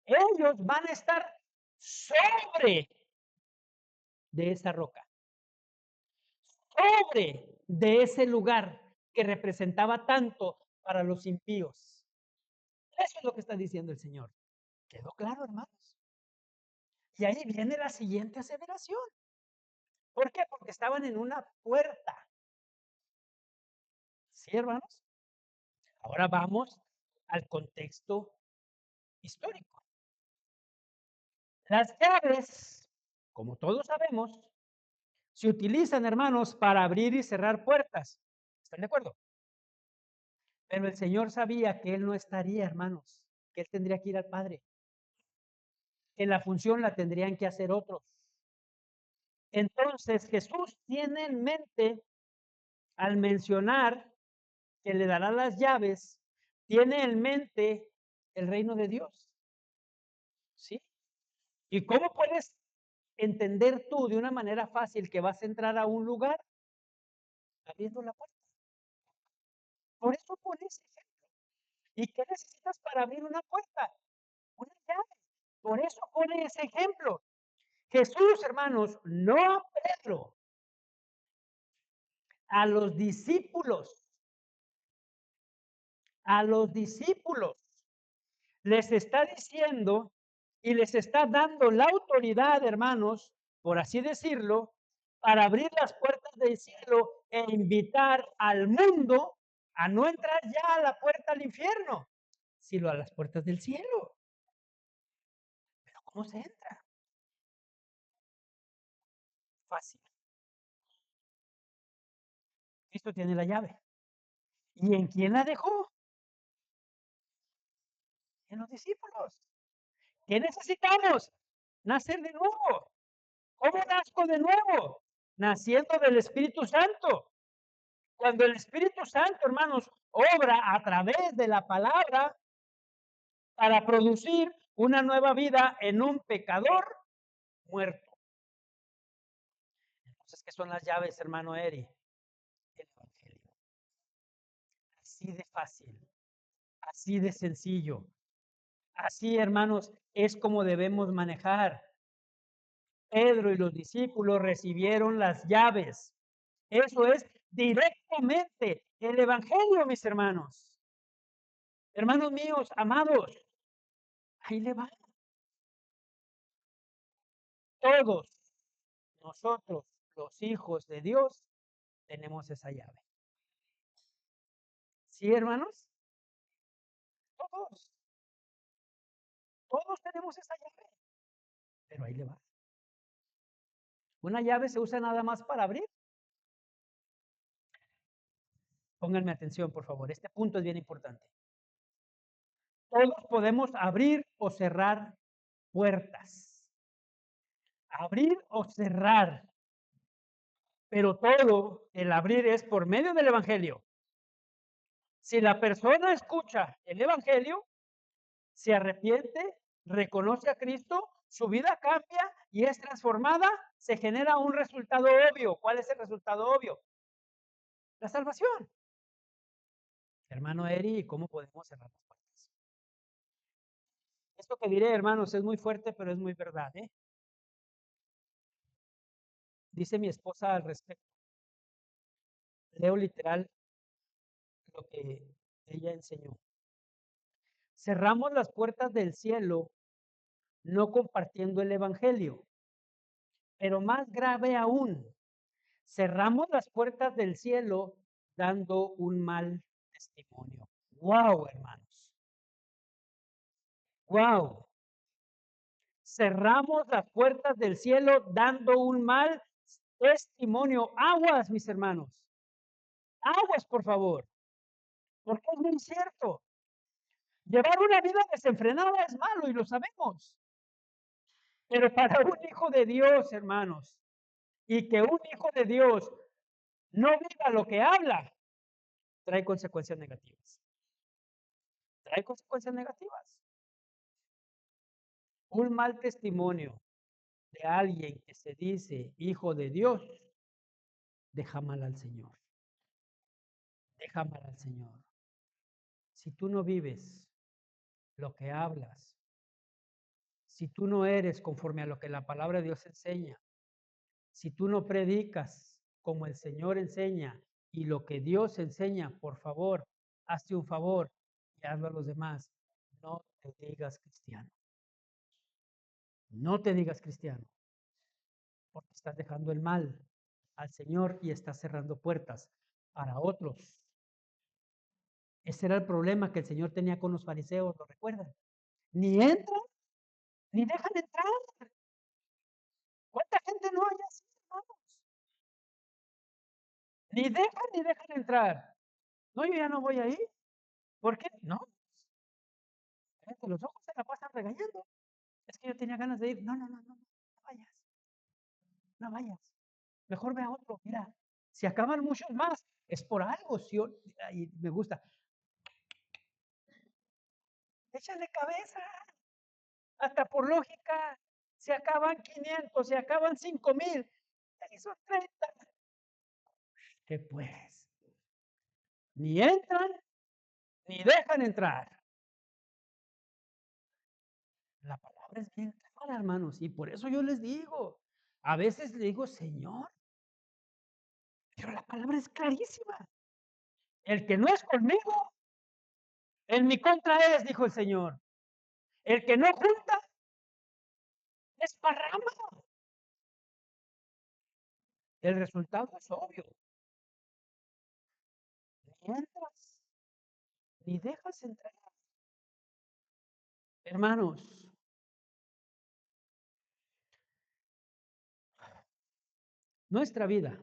Ellos van a estar sobre de esa roca, sobre de ese lugar que representaba tanto para los impíos. Eso es lo que está diciendo el Señor. ¿Quedó claro, hermanos? Y ahí viene la siguiente aseveración. ¿Por qué? Porque estaban en una puerta. ¿Sí, hermanos? Ahora vamos al contexto histórico. Las llaves, como todos sabemos, se utilizan, hermanos, para abrir y cerrar puertas. ¿Están de acuerdo? Pero el Señor sabía que Él no estaría, hermanos, que Él tendría que ir al Padre, que la función la tendrían que hacer otros. Entonces Jesús tiene en mente, al mencionar que le dará las llaves, tiene en mente el reino de Dios. ¿Sí? ¿Y cómo puedes entender tú de una manera fácil que vas a entrar a un lugar abriendo la puerta? Por eso pones ejemplo. ¿Y qué necesitas para abrir una puerta? Una llave. Por eso pone ese ejemplo. Jesús, hermanos, no a Pedro, a los discípulos a los discípulos. Les está diciendo y les está dando la autoridad, hermanos, por así decirlo, para abrir las puertas del cielo e invitar al mundo a no entrar ya a la puerta al infierno, sino a las puertas del cielo. Pero ¿cómo se entra? Fácil. Cristo tiene la llave. ¿Y en quién la dejó? En los discípulos. ¿Qué necesitamos? Nacer de nuevo. ¿Cómo nazco de nuevo? Naciendo del Espíritu Santo. Cuando el Espíritu Santo, hermanos, obra a través de la palabra para producir una nueva vida en un pecador muerto. Entonces, ¿qué son las llaves, hermano Eri? El Evangelio. Así de fácil, así de sencillo. Así, hermanos, es como debemos manejar. Pedro y los discípulos recibieron las llaves. Eso es directamente el Evangelio, mis hermanos. Hermanos míos, amados, ahí le va. Todos nosotros, los hijos de Dios, tenemos esa llave. ¿Sí, hermanos? Todos, todos tenemos esa llave. Pero ahí le va. Una llave se usa nada más para abrir. Pónganme atención, por favor. Este punto es bien importante. Todos podemos abrir o cerrar puertas. Abrir o cerrar. Pero todo el abrir es por medio del Evangelio. Si la persona escucha el Evangelio, se arrepiente, reconoce a Cristo, su vida cambia y es transformada, se genera un resultado obvio. ¿Cuál es el resultado obvio? La salvación. Hermano Eri, ¿cómo podemos cerrar las puertas? Esto que diré, hermanos, es muy fuerte, pero es muy verdad, ¿eh? Dice mi esposa al respecto. Leo literal lo que ella enseñó. Cerramos las puertas del cielo no compartiendo el Evangelio, pero más grave aún, cerramos las puertas del cielo dando un mal testimonio. ¡Wow, hermanos! ¡Wow! Cerramos las puertas del cielo dando un mal testimonio. Aguas, mis hermanos. Aguas, por favor. Porque es muy cierto. Llevar una vida desenfrenada es malo y lo sabemos. Pero para un hijo de Dios, hermanos, y que un hijo de Dios no viva lo que habla, trae consecuencias negativas. Trae consecuencias negativas. Un mal testimonio de alguien que se dice hijo de Dios, deja mal al Señor. Deja mal al Señor. Si tú no vives lo que hablas, si tú no eres conforme a lo que la palabra de Dios enseña, si tú no predicas como el Señor enseña y lo que Dios enseña, por favor, hazte un favor y hazlo a los demás. No te digas cristiano. No te digas cristiano, porque estás dejando el mal al Señor y estás cerrando puertas para otros. Ese era el problema que el Señor tenía con los fariseos, ¿lo recuerdan? Ni entran, ni dejan entrar. ¿Cuánta gente no hay así, hermanos? Ni dejan entrar. No, yo ya no voy ahí. ¿Por qué? No, cállate los ojos, se la pasan regañando. Es que yo tenía ganas de ir. No, no, no, no, no vayas, no vayas. Mejor ve a otro. Mira, si acaban muchos más, es por algo. Si yo, y me gusta. Échale cabeza. Hasta por lógica, se acaban 500, se acaban 5,000. Ahí son 30. ¿Qué pues? Ni entran, ni dejan entrar. La palabra es bien clara, hermanos, y por eso yo les digo, a veces le digo, Señor, pero la palabra es clarísima. El que no es conmigo, En mi contra es, dijo el Señor, el que no junta, desparrama. El resultado es obvio. Mientras ni dejas entrar. Hermanos, nuestra vida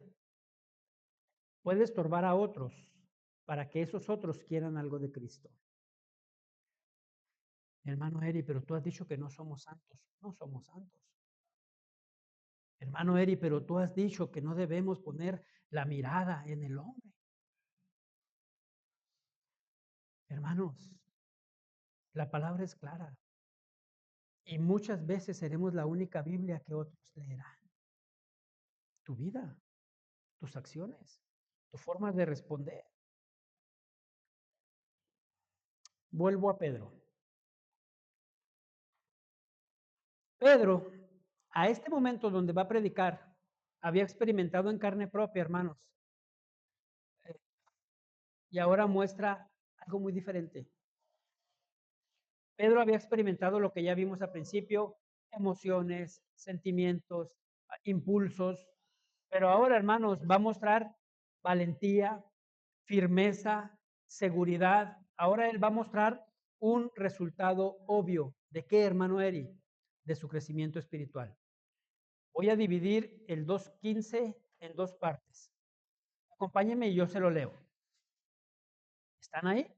puede estorbar a otros para que esos otros quieran algo de Cristo. Hermano Eri, pero tú has dicho que no somos santos. No somos santos. Hermano Eri, pero tú has dicho que no debemos poner la mirada en el hombre. Hermanos, la palabra es clara. Y muchas veces seremos la única Biblia que otros leerán. Tu vida, tus acciones, tu forma de responder. Vuelvo a Pedro. Pedro, a este momento donde va a predicar, había experimentado en carne propia, hermanos, y ahora muestra algo muy diferente. Pedro había experimentado lo que ya vimos al principio, emociones, sentimientos, impulsos, pero ahora, hermanos, va a mostrar valentía, firmeza, seguridad. Ahora él va a mostrar un resultado obvio. ¿De qué, hermano Eri? De su crecimiento espiritual. Voy a dividir el 2.15 en dos partes. Acompáñenme y yo se lo leo. ¿Están ahí?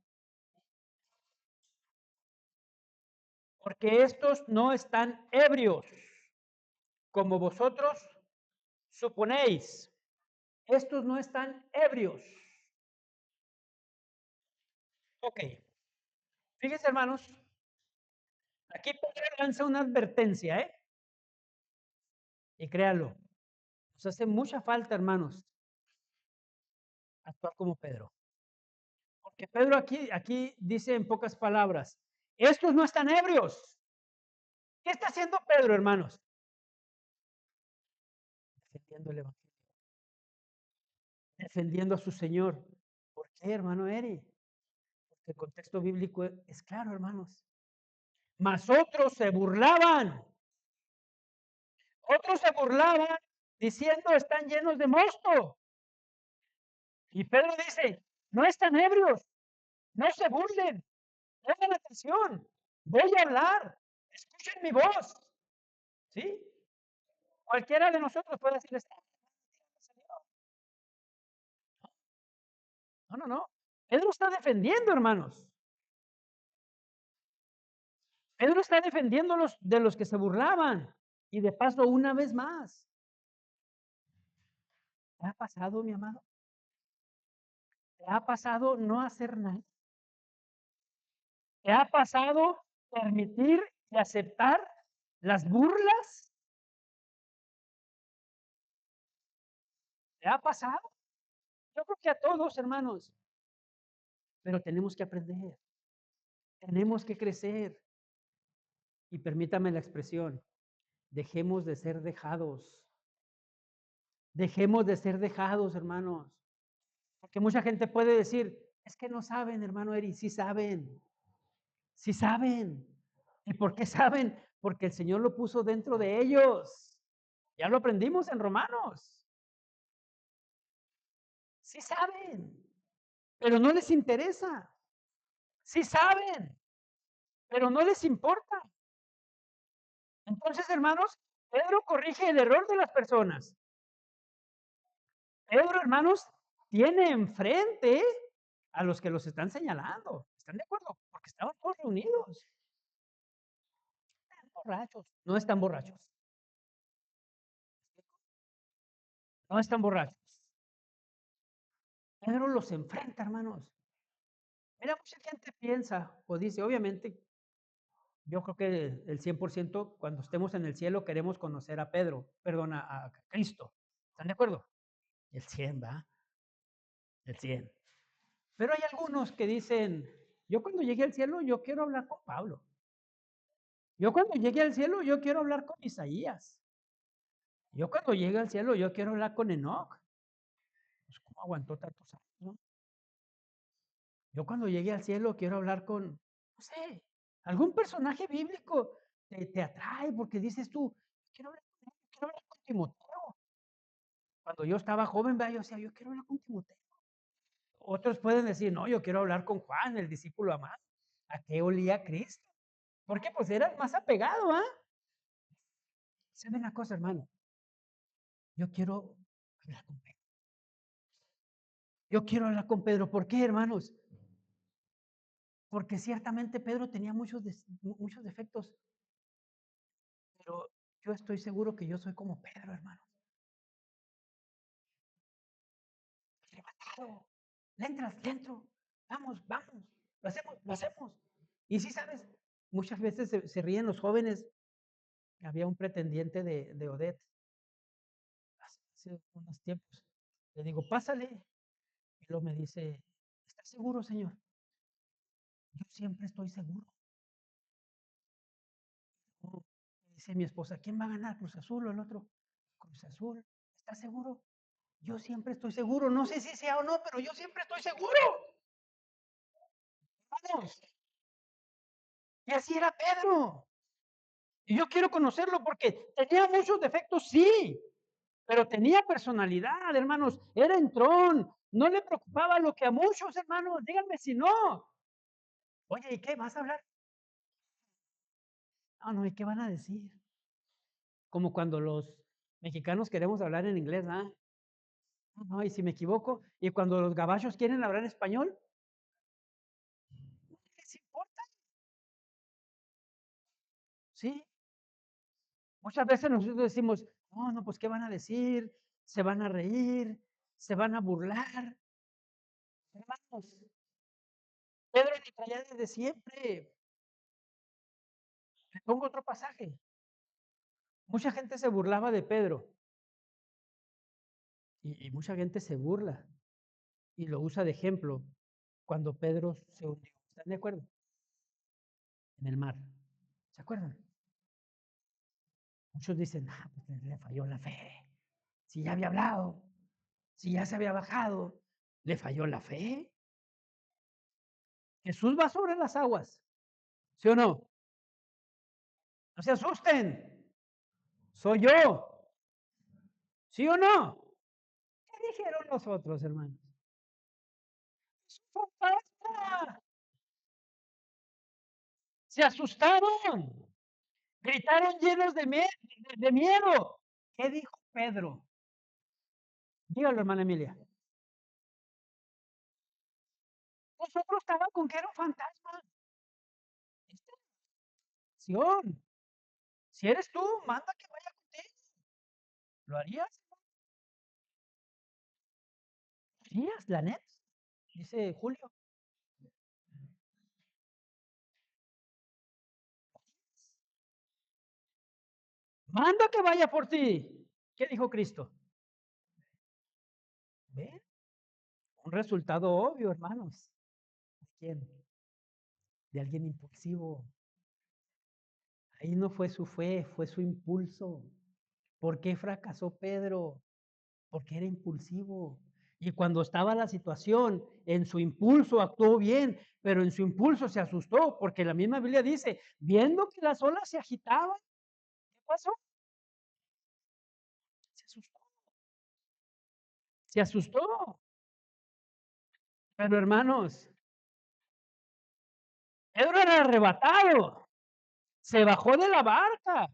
Porque estos no están ebrios, como vosotros suponéis. Estos no están ebrios. Ok. Fíjense, hermanos, aquí Pedro lanza una advertencia, ¿eh? Y créanlo, nos hace mucha falta, hermanos, actuar como Pedro. Porque Pedro aquí dice en pocas palabras, estos no están ebrios. ¿Qué está haciendo Pedro, hermanos? Defendiendo el Evangelio. Defendiendo a su Señor. ¿Por qué, hermano Eri? Porque el contexto bíblico es claro, hermanos. Mas otros se burlaban. Otros se burlaban diciendo están llenos de mosto. Y Pedro dice, no están ebrios, no se burlen, pongan atención, voy a hablar, escuchen mi voz. ¿Sí? Cualquiera de nosotros puede decir, no, no, no. Pedro está defendiendo, hermanos. Pedro está defendiendo de los que se burlaban. Y de paso, una vez más, ¿te ha pasado, mi amado? ¿Te ha pasado no hacer nada? ¿Te ha pasado permitir y aceptar las burlas? ¿Te ha pasado? Yo creo que a todos, hermanos. Pero tenemos que aprender. Tenemos que crecer. Y permítame la expresión, dejemos de ser dejados. Dejemos de ser dejados, hermanos. Porque mucha gente puede decir, es que no saben, hermano Eri, sí saben. Sí saben. ¿Y por qué saben? Porque el Señor lo puso dentro de ellos. Ya lo aprendimos en Romanos. Sí saben, pero no les interesa. Sí saben, pero no les importa. Entonces, hermanos, Pedro corrige el error de las personas. Pedro, hermanos, tiene enfrente a los que los están señalando. ¿Están de acuerdo? Porque estaban todos reunidos. Están borrachos. No están borrachos. No están borrachos. Pedro los enfrenta, hermanos. Mira, mucha gente piensa o dice, obviamente, yo creo que el 100% cuando estemos en el cielo queremos conocer a Pedro, perdón, a Cristo. ¿Están de acuerdo? El 100, ¿va? El 100. Pero hay algunos que dicen, yo cuando llegue al cielo, yo quiero hablar con Pablo. Yo cuando llegue al cielo, yo quiero hablar con Isaías. Yo cuando llegue al cielo, yo quiero hablar con Enoch. Pues, ¿cómo aguantó tantos años? ¿No? Yo cuando llegue al cielo quiero hablar con, no sé, algún personaje bíblico te atrae porque dices tú, quiero hablar con él, quiero hablar con Timoteo. Cuando yo estaba joven, vea, yo decía, yo quiero hablar con Timoteo. Otros pueden decir, no, yo quiero hablar con Juan, el discípulo amado. ¿A qué olía Cristo? Porque pues era el más apegado, ¿ah? ¿Saben una cosa, hermano? Yo quiero hablar con Pedro. Yo quiero hablar con Pedro. ¿Por qué, hermanos? Porque ciertamente Pedro tenía muchos defectos, pero yo estoy seguro que yo soy como Pedro, hermano. Arrebatado. Le entro. Vamos, vamos. Lo hacemos, lo hacemos. Y sí, sabes, muchas veces se ríen los jóvenes. Había un pretendiente de Odette hace unos tiempos. Le digo, pásale. Y luego me dice, ¿está seguro, señor? Yo siempre estoy seguro. Oh, dice mi esposa, ¿quién va a ganar? ¿Cruz Azul o el otro? Cruz Azul. ¿Estás seguro? Yo siempre estoy seguro. No sé si sea o no, pero yo siempre estoy seguro. Vamos. Y así era Pedro. Y yo quiero conocerlo porque tenía muchos defectos, sí, pero tenía personalidad, hermanos. Era entrón. No le preocupaba lo que a muchos, hermanos. Díganme si no. Oye, ¿y qué? ¿Vas a hablar? No, no, ¿y qué van a decir? Como cuando los mexicanos queremos hablar en inglés, ¿ah? No, y si me equivoco, y cuando los gabachos quieren hablar español, ¿qué les importa? Sí, muchas veces nosotros decimos, no, no, pues ¿qué van a decir? Se van a reír, se van a burlar. Hermanos, Pedro lo traía desde siempre. Le pongo otro pasaje. Mucha gente se burlaba de Pedro y mucha gente se burla y lo usa de ejemplo cuando Pedro se hundió. ¿Están de acuerdo? En el mar. ¿Se acuerdan? Muchos dicen, ah, pues le falló la fe. Si ya había hablado, si ya se había bajado, le falló la fe. Jesús va sobre las aguas, ¿sí o no? No se asusten, soy yo, ¿sí o no? ¿Qué dijeron los otros, hermanos? ¡Es un fantasma! Se asustaron, gritaron llenos de miedo. ¿Qué dijo Pedro? Dígalo, hermana Emilia. Nosotros estábamos con que era un fantasma. Sion, si eres tú, manda que vaya contigo. ¿Lo harías? ¿Lo harías, la net? Dice Julio. Manda que vaya por ti. ¿Qué dijo Cristo? ¿Ven? Un resultado obvio, hermanos. ¿De quién? De alguien impulsivo. Ahí no fue su fe, fue su impulso. ¿Por qué fracasó Pedro? Porque era impulsivo. Y cuando estaba la situación, en su impulso actuó bien, pero en su impulso se asustó, porque la misma Biblia dice, viendo que las olas se agitaban, ¿qué pasó? Se asustó. Se asustó. Pero hermanos, Pedro era arrebatado. Se bajó de la barca.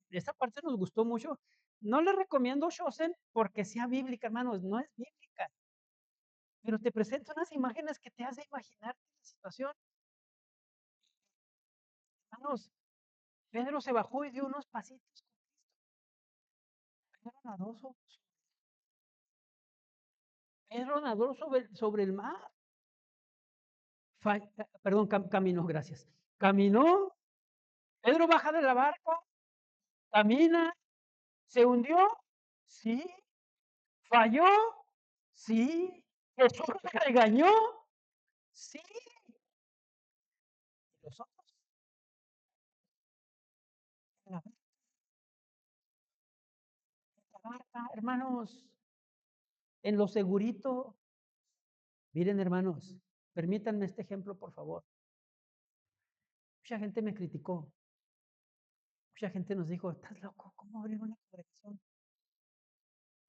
Esta parte nos gustó mucho. No le recomiendo Shosen porque sea bíblica, hermanos, no es bíblica, pero te presenta unas imágenes que te hace imaginar la situación. Hermanos, Pedro se bajó y dio unos pasitos con Cristo. Pedro nadó Pedro nadó sobre el mar. Perdón, caminó, gracias. Caminó, Pedro baja de la barca, camina, se hundió, sí, falló, sí, Jesús le regañó, sí. ¿Y los otros? En la barca, hermanos, en lo segurito. Miren, hermanos, Permítanme este ejemplo, por favor. Mucha gente me criticó. Mucha gente nos dijo: "Estás loco, ¿cómo abrir una congregación?".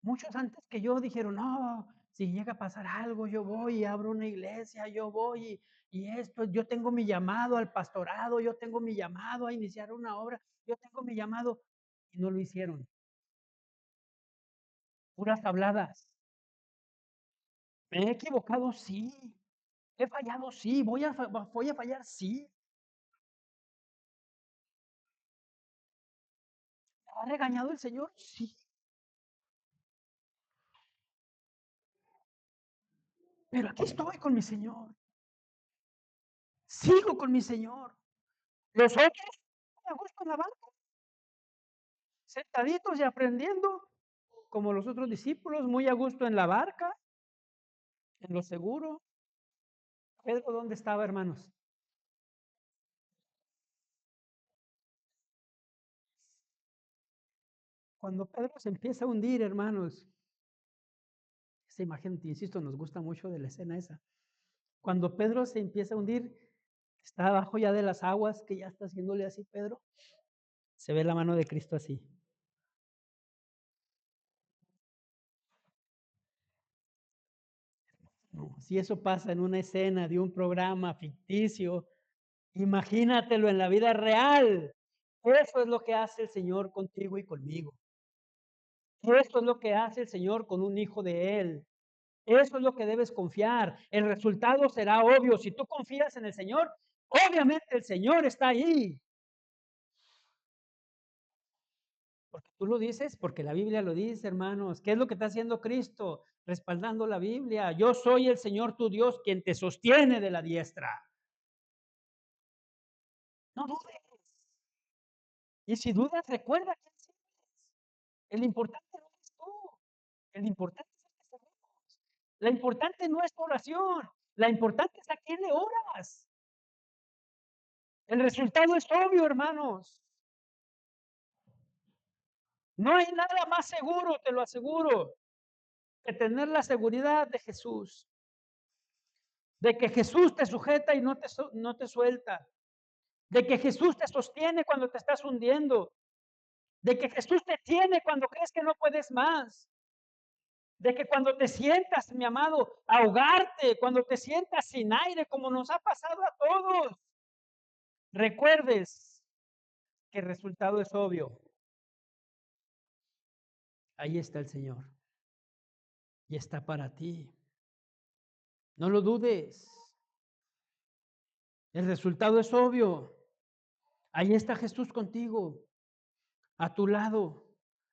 Muchos antes que yo dijeron: "No, si llega a pasar algo, yo voy y abro una iglesia, yo voy y esto, yo tengo mi llamado al pastorado, yo tengo mi llamado a iniciar una obra, yo tengo mi llamado", y no lo hicieron. Puras habladas. ¿Me he equivocado? Sí. ¿He fallado? Sí. ¿Voy a fallar? Sí. ¿Me ha regañado el Señor? Sí. Pero aquí estoy con mi Señor. Sigo con mi Señor. Los otros, muy a gusto en la banca, sentaditos y aprendiendo, como los otros discípulos, muy a gusto en la barca, en lo seguro. Pedro, ¿dónde estaba, hermanos? Cuando Pedro se empieza a hundir, hermanos, esa imagen, te insisto, nos gusta mucho de la escena esa. Cuando Pedro se empieza a hundir, está abajo ya de las aguas, que ya está haciéndole así Pedro, se ve la mano de Cristo así. No, si eso pasa en una escena de un programa ficticio, imagínatelo en la vida real. Eso es lo que hace el Señor contigo y conmigo. Esto es lo que hace el Señor con un hijo de Él. Eso es lo que debes confiar. El resultado será obvio. Si tú confías en el Señor, obviamente el Señor está ahí. Porque tú lo dices, porque la Biblia lo dice, hermanos. ¿Qué es lo que está haciendo Cristo? Respaldando la Biblia. Yo soy el Señor tu Dios, quien te sostiene de la diestra. No dudes. Y si dudas, recuerda quién eres. El importante no eres tú. El importante es el que sabemos. La importante no es tu oración. La importante es a quién le oras. El resultado es obvio, hermanos. No hay nada más seguro, te lo aseguro, que tener la seguridad de Jesús, de que Jesús te sujeta y no te suelta, de que Jesús te sostiene cuando te estás hundiendo, de que Jesús te tiene cuando crees que no puedes más, de que cuando te sientas, mi amado, ahogarte, cuando te sientas sin aire, como nos ha pasado a todos, recuerdes que el resultado es obvio. Ahí está el Señor y está para ti. No lo dudes. El resultado es obvio. Ahí está Jesús contigo, a tu lado,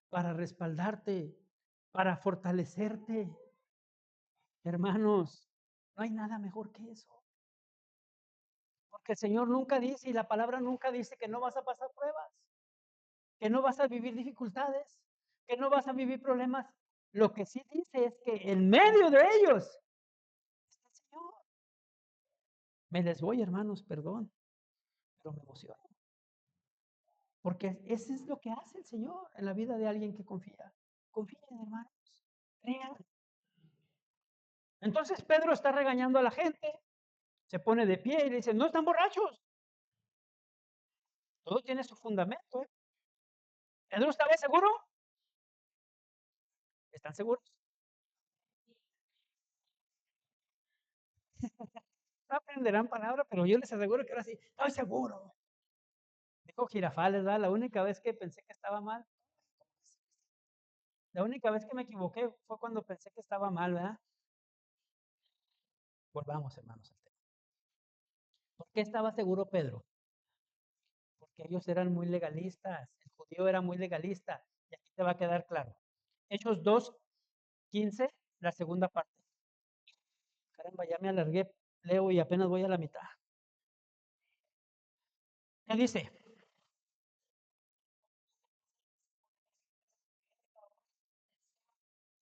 para respaldarte, para fortalecerte. Hermanos, no hay nada mejor que eso. Porque el Señor nunca dice, y la palabra nunca dice que no vas a pasar pruebas, que no vas a vivir dificultades, que no vas a vivir problemas. Lo que sí dice es que en medio de ellos está el Señor. Me les voy, hermanos, perdón, pero me emociono. Porque eso es lo que hace el Señor en la vida de alguien que confía. Confíen, hermanos, crean. Entonces Pedro está regañando a la gente, se pone de pie y le dice: "No están borrachos". Todo tiene su fundamento, ¿eh? ¿Pedro estaba seguro? ¿Están seguros? No aprenderán palabra, pero yo les aseguro que ahora sí, estoy seguro. Dijo Girafales, ¿verdad? La única vez que pensé que estaba mal, la única vez que me equivoqué fue cuando pensé que estaba mal, ¿verdad? Volvamos, hermanos, al tema. ¿Por qué estaba seguro Pedro? Porque ellos eran muy legalistas, el judío era muy legalista, y aquí te va a quedar claro. Hechos 2:15, la segunda parte. Caramba, ya me alargué, leo y apenas voy a la mitad. ¿Qué dice?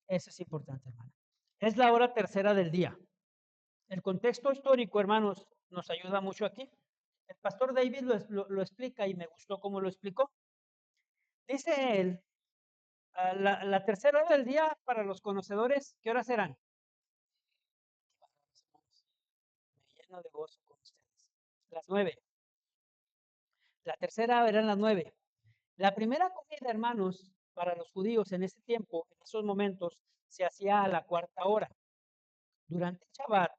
Eso es importante, hermano. Es la hora tercera del día. El contexto histórico, hermanos, nos ayuda mucho aquí. El pastor David lo explica y me gustó cómo lo explicó. Dice él, la tercera hora del día para los conocedores, ¿qué horas eran? lleno de gozo con ustedes. Las 9. La tercera eran las 9. La primera comida, hermanos, para los judíos en ese tiempo, en esos momentos, se hacía a la cuarta hora. Durante el Shabbat,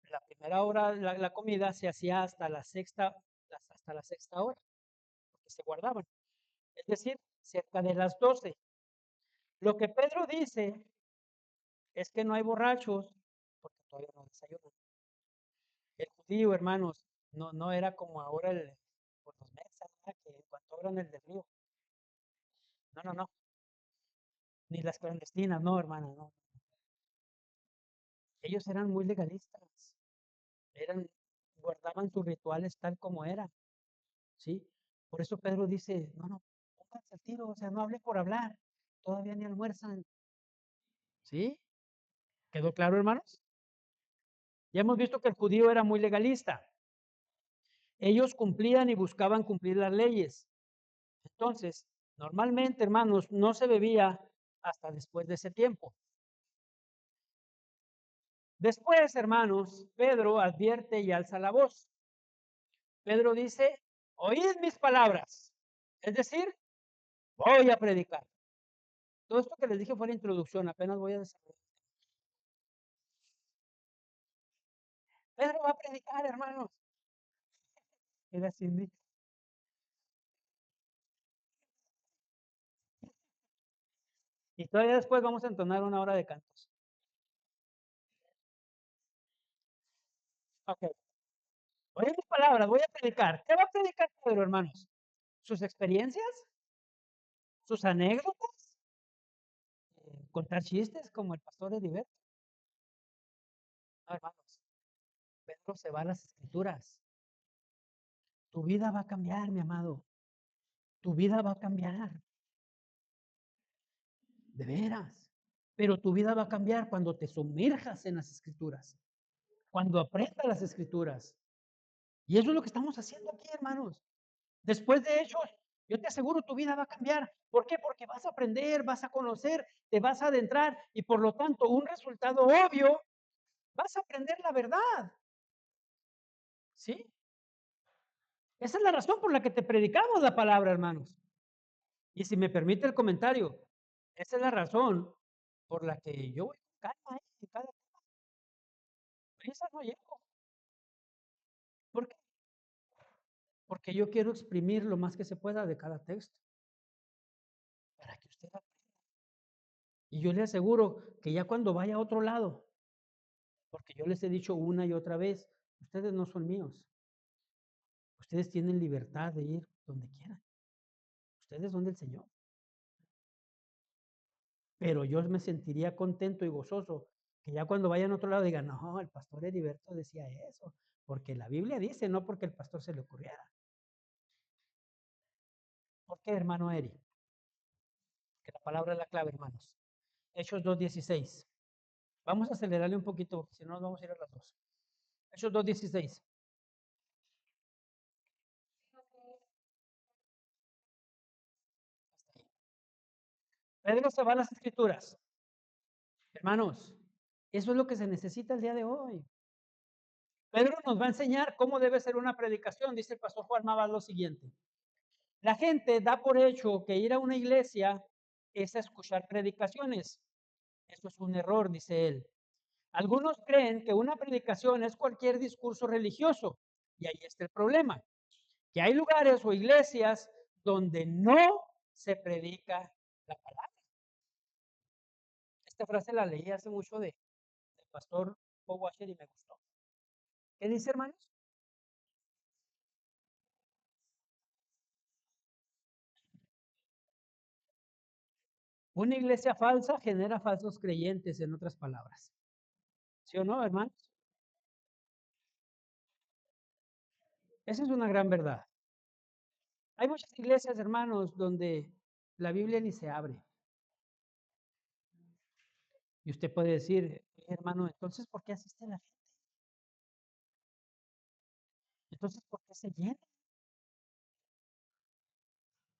la primera hora, la comida se hacía hasta la sexta hora, porque se guardaban. Es decir, cerca de las 12. Lo que Pedro dice es que no hay borrachos, porque todavía no desayunan. El judío, hermanos, no era como ahora pues los mexicanos, que en cuanto abran el del río. No, no, no. Ni las clandestinas, no, hermano, no. Ellos eran muy legalistas. Eran, guardaban sus rituales tal como eran, ¿sí? Por eso Pedro dice, no, no, pónganse al tiro, o sea, no hable por hablar. Todavía ni almuerzan, ¿sí? ¿Quedó claro, hermanos? Ya hemos visto que el judío era muy legalista. Ellos cumplían y buscaban cumplir las leyes. Entonces, normalmente, hermanos, no se bebía hasta después de ese tiempo. Después, hermanos, Pedro advierte y alza la voz. Pedro dice, oíd mis palabras. Es decir, voy a predicar. Todo esto que les dije fue la introducción, apenas voy a desarrollar. Pedro va a predicar, hermanos. Era Cindy. Y todavía después vamos a entonar una hora de cantos. Ok. Oye mis palabras, voy a predicar. ¿Qué va a predicar Pedro, hermanos? ¿Sus experiencias? ¿Sus anécdotas? ¿Contar chistes como el pastor Heriberto? No, hermanos. Pedro se va a las escrituras. Tu vida va a cambiar, mi amado. Tu vida va a cambiar. De veras. Pero tu vida va a cambiar cuando te sumerjas en las escrituras. Cuando aprendas las escrituras. Y eso es lo que estamos haciendo aquí, hermanos. Después de hecho, yo te aseguro tu vida va a cambiar. ¿Por qué? Porque vas a aprender, vas a conocer, te vas a adentrar y por lo tanto un resultado obvio, vas a aprender la verdad. ¿Sí? Esa es la razón por la que te predicamos la palabra, hermanos. Y si me permite el comentario, esa es la razón por la que yo voy con calma, en cada prisa no llego. ¿Por qué? Porque yo quiero exprimir lo más que se pueda de cada texto para que usted aprenda. Y yo le aseguro que ya cuando vaya a otro lado, porque yo les he dicho una y otra vez, ustedes no son míos. Ustedes tienen libertad de ir donde quieran. Ustedes son del Señor. Pero yo me sentiría contento y gozoso que ya cuando vayan a otro lado digan, no, el pastor Heriberto decía eso, porque la Biblia dice, no porque el pastor se le ocurriera. ¿Por qué, hermano Eri? Que la palabra es la clave, hermanos. Hechos 2:16. Vamos a acelerarle un poquito, porque si no nos vamos a ir a las 2. Hechos 2:16. Pedro se va a las escrituras. Hermanos, eso es lo que se necesita el día de hoy. Pedro nos va a enseñar cómo debe ser una predicación. Dice el pastor Juan Navas lo siguiente. La gente da por hecho que ir a una iglesia es a escuchar predicaciones. Eso es un error, dice él. Algunos creen que una predicación es cualquier discurso religioso. Y ahí está el problema. Que hay lugares o iglesias donde no se predica la palabra. Esta frase la leí hace mucho del pastor Paul Washer y me gustó. ¿Qué dice, hermanos? Una iglesia falsa genera falsos creyentes, en otras palabras. ¿Sí o no, hermanos? Esa es una gran verdad. Hay muchas iglesias, hermanos, donde la Biblia ni se abre. Y usted puede decir, hermano, entonces, ¿por qué asiste la gente? Entonces, ¿por qué se llena?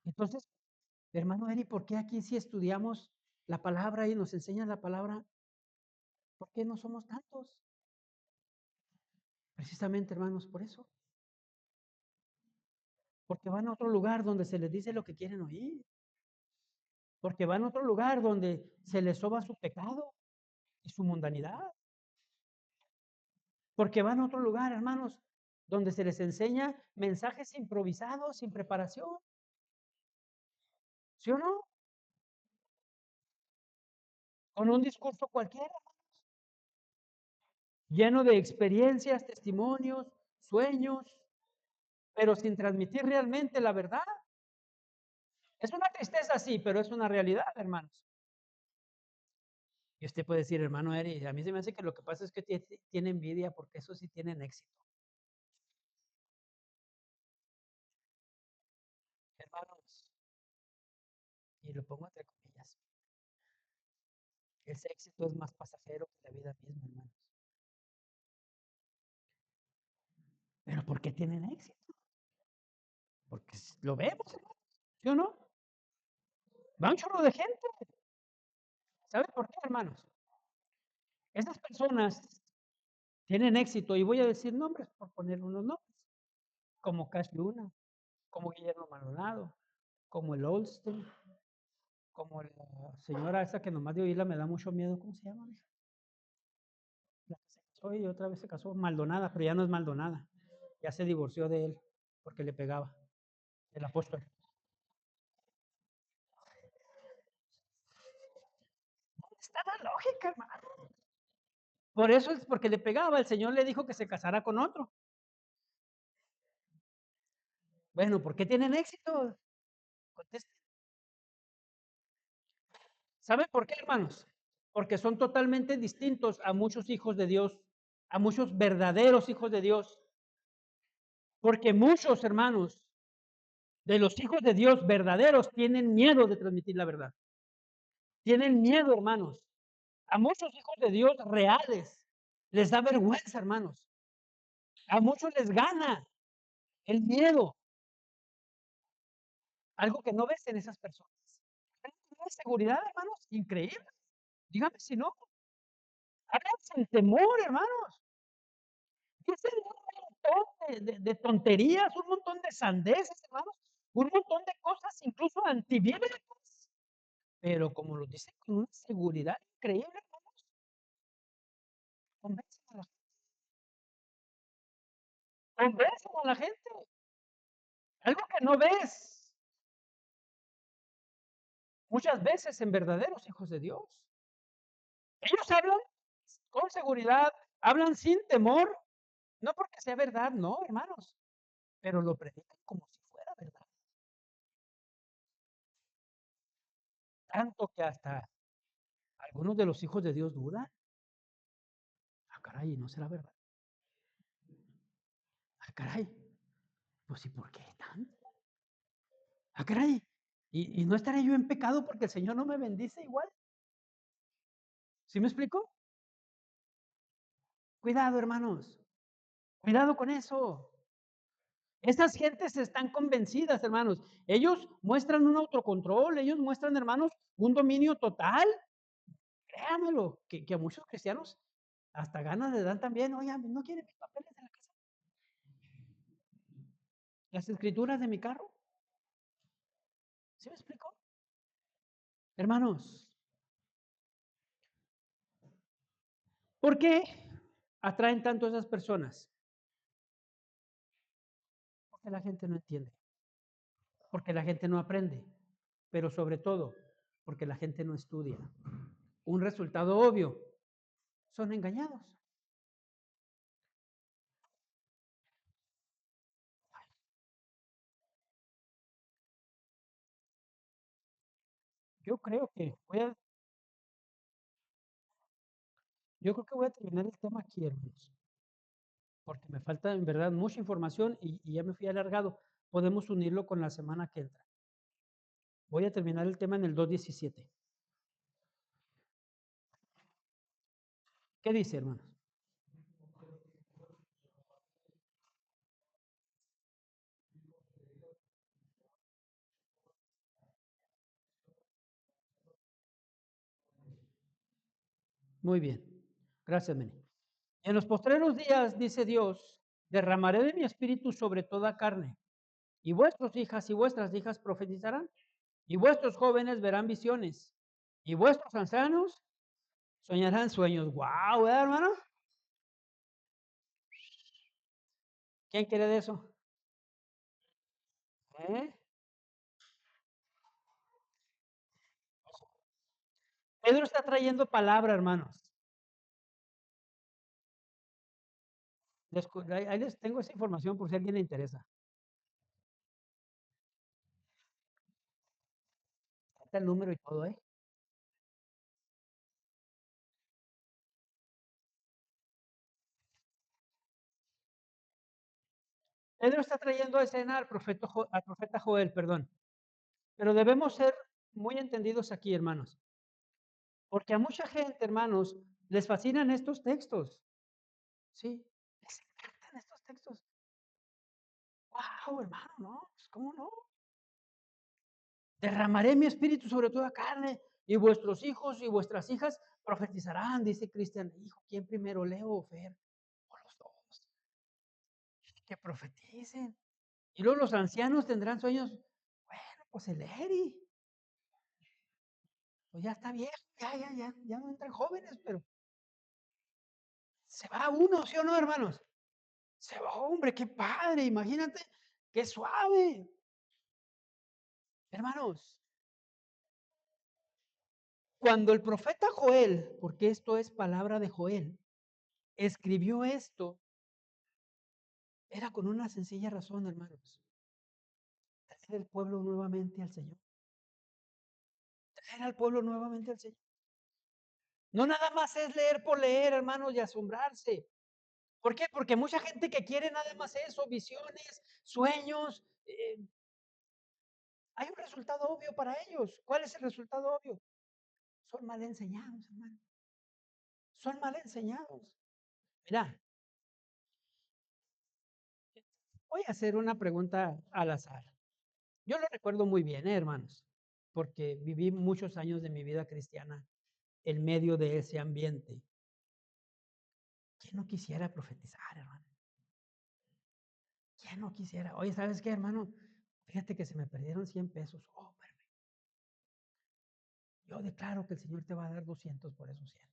Entonces, hermano Eri, ¿por qué aquí si estudiamos la palabra y nos enseñan la palabra, por qué no somos tantos? Precisamente, hermanos, por eso. Porque van a otro lugar donde se les dice lo que quieren oír. Porque van a otro lugar donde se les soba su pecado y su mundanidad. Porque van a otro lugar, hermanos, donde se les enseña mensajes improvisados, sin preparación. ¿Sí o no? Con un discurso cualquiera, lleno de experiencias, testimonios, sueños, pero sin transmitir realmente la verdad. Es una tristeza, sí, pero es una realidad, hermanos. Y usted puede decir, hermano Eri, a mí se me hace que lo que pasa es que tiene envidia porque eso sí tienen éxito. Hermanos, y lo pongo entre comillas, ese éxito es más pasajero que la vida misma, hermanos. ¿Pero por qué tienen éxito? Porque lo vemos, hermanos, ¿sí o no? Va un chorro de gente. ¿Sabe por qué, hermanos? Esas personas tienen éxito, y voy a decir nombres por poner unos nombres, como Cash Luna, como Guillermo Maldonado, como el Olsten, como la señora esa que nomás de oírla me da mucho miedo, ¿cómo se llama? La que se casó y otra vez se casó, Maldonada, pero ya no es Maldonada, ya se divorció de él porque le pegaba, el apóstol. ¿Dónde está la lógica, hermano? Por eso es porque le pegaba, el Señor le dijo que se casara con otro. Bueno, ¿por qué tienen éxito? Contesten. ¿Saben por qué, hermanos? Porque son totalmente distintos a muchos hijos de Dios, a muchos verdaderos hijos de Dios. Porque muchos, hermanos, de los hijos de Dios verdaderos tienen miedo de transmitir la verdad. Tienen miedo, hermanos. A muchos hijos de Dios reales les da vergüenza, hermanos. A muchos les gana el miedo, algo que no ves en esas personas. Una seguridad, hermanos, increíble. Dígame si no. Hablan sin temor, hermanos. Dicen un montón de tonterías, un montón de sandeces, hermanos, un montón de cosas, incluso antibíblicas. Pero como lo dicen con una seguridad increíble, hermanos, convencen a la gente. Convencen a la gente. Algo que no ves muchas veces en verdaderos hijos de Dios. Ellos hablan con seguridad, hablan sin temor, no porque sea verdad, no, hermanos, pero lo predican como si fuera verdad. Tanto que hasta algunos de los hijos de Dios dudan. Ah, caray, ¿no será verdad? Ah, caray, pues ¿y por qué tanto? Ah, caray, ¿y no estaré yo en pecado porque el Señor no me bendice igual? ¿Sí me explico? Cuidado, hermanos, cuidado con eso. Esas gentes están convencidas, hermanos. Ellos muestran un autocontrol, ellos muestran, hermanos, un dominio total. Créanmelo, que a muchos cristianos hasta ganas le dan también. Oye, ¿no quieren mis papeles de la casa? Las escrituras de mi carro. ¿Sí me explico? Hermanos, ¿por qué atraen tanto a esas personas? Porque la gente no entiende, porque la gente no aprende, pero sobre todo porque la gente no estudia. Un resultado obvio, son engañados. Yo creo que yo creo que voy a terminar el tema aquí, hermanos, porque me falta en verdad mucha información y ya me fui alargado. Podemos unirlo con la semana que entra. Voy a terminar el tema en el 2:17. ¿Qué dice, hermanos? Muy bien. Gracias, Meni. En los postreros días, dice Dios, derramaré de mi espíritu sobre toda carne, y vuestras hijas y vuestras hijas profetizarán, y vuestros jóvenes verán visiones, y vuestros ancianos soñarán sueños. ¡Wow, hermano! ¿Quién quiere de eso? ¿Eh? Pedro está trayendo palabra, hermanos. Ahí les tengo esa información por si a alguien le interesa. Está el número y todo, ¿eh? Pedro está trayendo a escena al profeta Joel, perdón. Pero debemos ser muy entendidos aquí, hermanos. Porque a mucha gente, hermanos, les fascinan estos textos. Sí, les encantan estos textos. ¡Wow, hermano! No, pues, ¿cómo no? Derramaré mi espíritu sobre toda carne y vuestros hijos y vuestras hijas profetizarán, dice Cristian. Hijo, ¿quién primero, Leo o Fer? O los dos. Que profeticen. Y luego los ancianos tendrán sueños. Bueno, pues el Eri, pues ya está viejo, ya no entran jóvenes, pero se va uno, ¿sí o no, hermanos? Se va, hombre, qué padre, imagínate, qué suave. Hermanos, cuando el profeta Joel, porque esto es palabra de Joel, escribió esto, era con una sencilla razón, hermanos. Traer el pueblo nuevamente al Señor. Traer al pueblo nuevamente al Señor. No nada más es leer por leer, hermanos, y asombrarse. ¿Por qué? Porque mucha gente que quiere nada más eso, visiones, sueños, hay un resultado obvio para ellos. ¿Cuál es el resultado obvio? Son mal enseñados, hermano. Son mal enseñados. Mira, voy a hacer una pregunta al azar. Yo lo recuerdo muy bien, hermanos, porque viví muchos años de mi vida cristiana en medio de ese ambiente. ¿Quién no quisiera profetizar, hermano? ¿Quién no quisiera? Oye, ¿sabes qué, hermano? Fíjate que se me perdieron 100 pesos. Oh, yo declaro que el Señor te va a dar 200 por esos 100.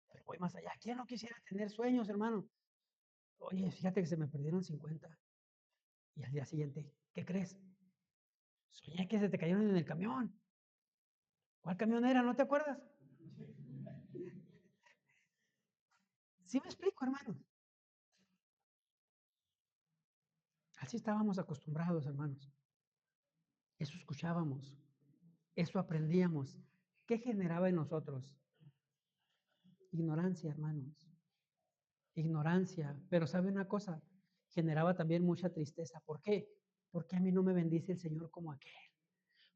Pero voy más allá. ¿Quién no quisiera tener sueños, hermano? Oye, fíjate que se me perdieron 50. Y al día siguiente, ¿qué crees? Soñé que se te cayeron en el camión. ¿Cuál camión era? ¿No te acuerdas? Sí me explico, hermano. Así estábamos acostumbrados, hermanos. Eso escuchábamos. Eso aprendíamos. ¿Qué generaba en nosotros? Ignorancia, hermanos. Ignorancia. Pero ¿sabe una cosa? Generaba también mucha tristeza. ¿Por qué? Porque a mí no me bendice el Señor como aquel.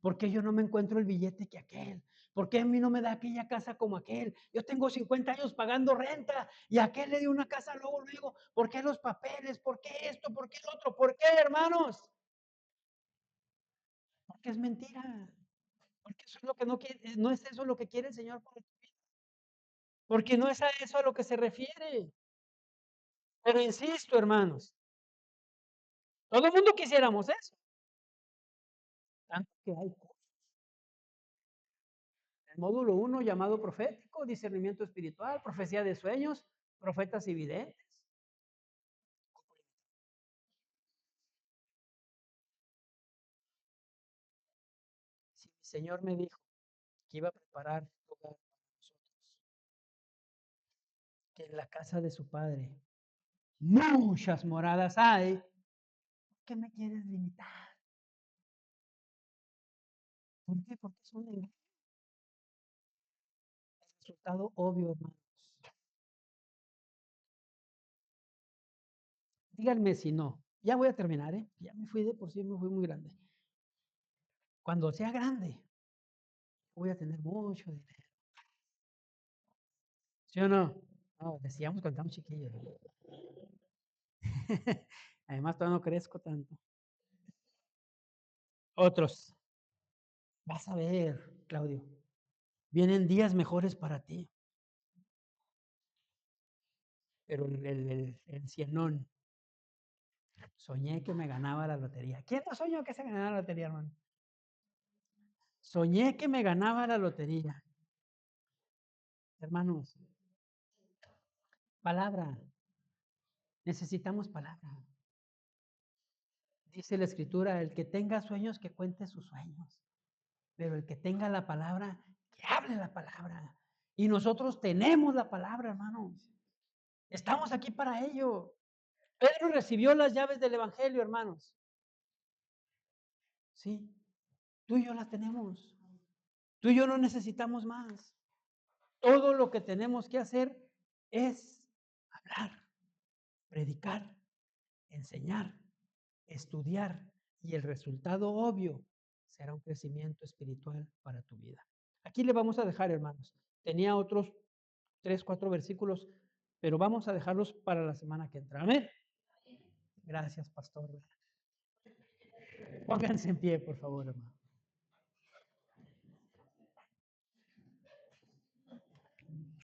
¿Por qué yo no me encuentro el billete que aquel? ¿Por qué a mí no me da aquella casa como aquel? Yo tengo 50 años pagando renta y aquel le dio una casa luego. ¿Por qué los papeles? ¿Por qué esto? ¿Por qué el otro? ¿Por qué, hermanos? Porque es mentira. Porque eso es lo que no quiere, no es eso lo que quiere el Señor para tu vida. Porque no es a eso a lo que se refiere. Pero insisto, hermanos, todo el mundo quisiéramos eso. Tanto que hay el módulo 1 llamado profético, discernimiento espiritual, profecía de sueños, profetas y videntes. Si el Señor me dijo que iba a preparar lugar para nosotros, que en la casa de su Padre muchas moradas hay, ¿por qué me quieres limitar? ¿Por qué? Porque es un engaño. El resultado obvio, hermanos. Díganme si no. Ya voy a terminar, ¿eh? Ya me fui de por sí, me fui muy grande. Cuando sea grande, voy a tener mucho dinero. ¿Sí o no? No, decíamos cuando estamos chiquillos. Además, todavía no crezco tanto. Otros. Vas a ver, Claudio. Vienen días mejores para ti. pero el cienón. Soñé que me ganaba la lotería. ¿Quién no soñó que se ganaba la lotería, hermano? Soñé que me ganaba la lotería. Hermanos, palabra. Necesitamos palabra. Dice la Escritura, el que tenga sueños, que cuente sus sueños. Pero el que tenga la palabra, que hable la palabra. Y nosotros tenemos la palabra, hermanos. Estamos aquí para ello. Pedro recibió las llaves del Evangelio, hermanos. Sí, tú y yo las tenemos. Tú y yo no necesitamos más. Todo lo que tenemos que hacer es hablar, predicar, enseñar, estudiar, y el resultado obvio será un crecimiento espiritual para tu vida. Aquí le vamos a dejar, hermanos. Tenía otros 3, 4 versículos, pero vamos a dejarlos para la semana que entra. Amén. Gracias, pastor. Pónganse en pie, por favor, hermano.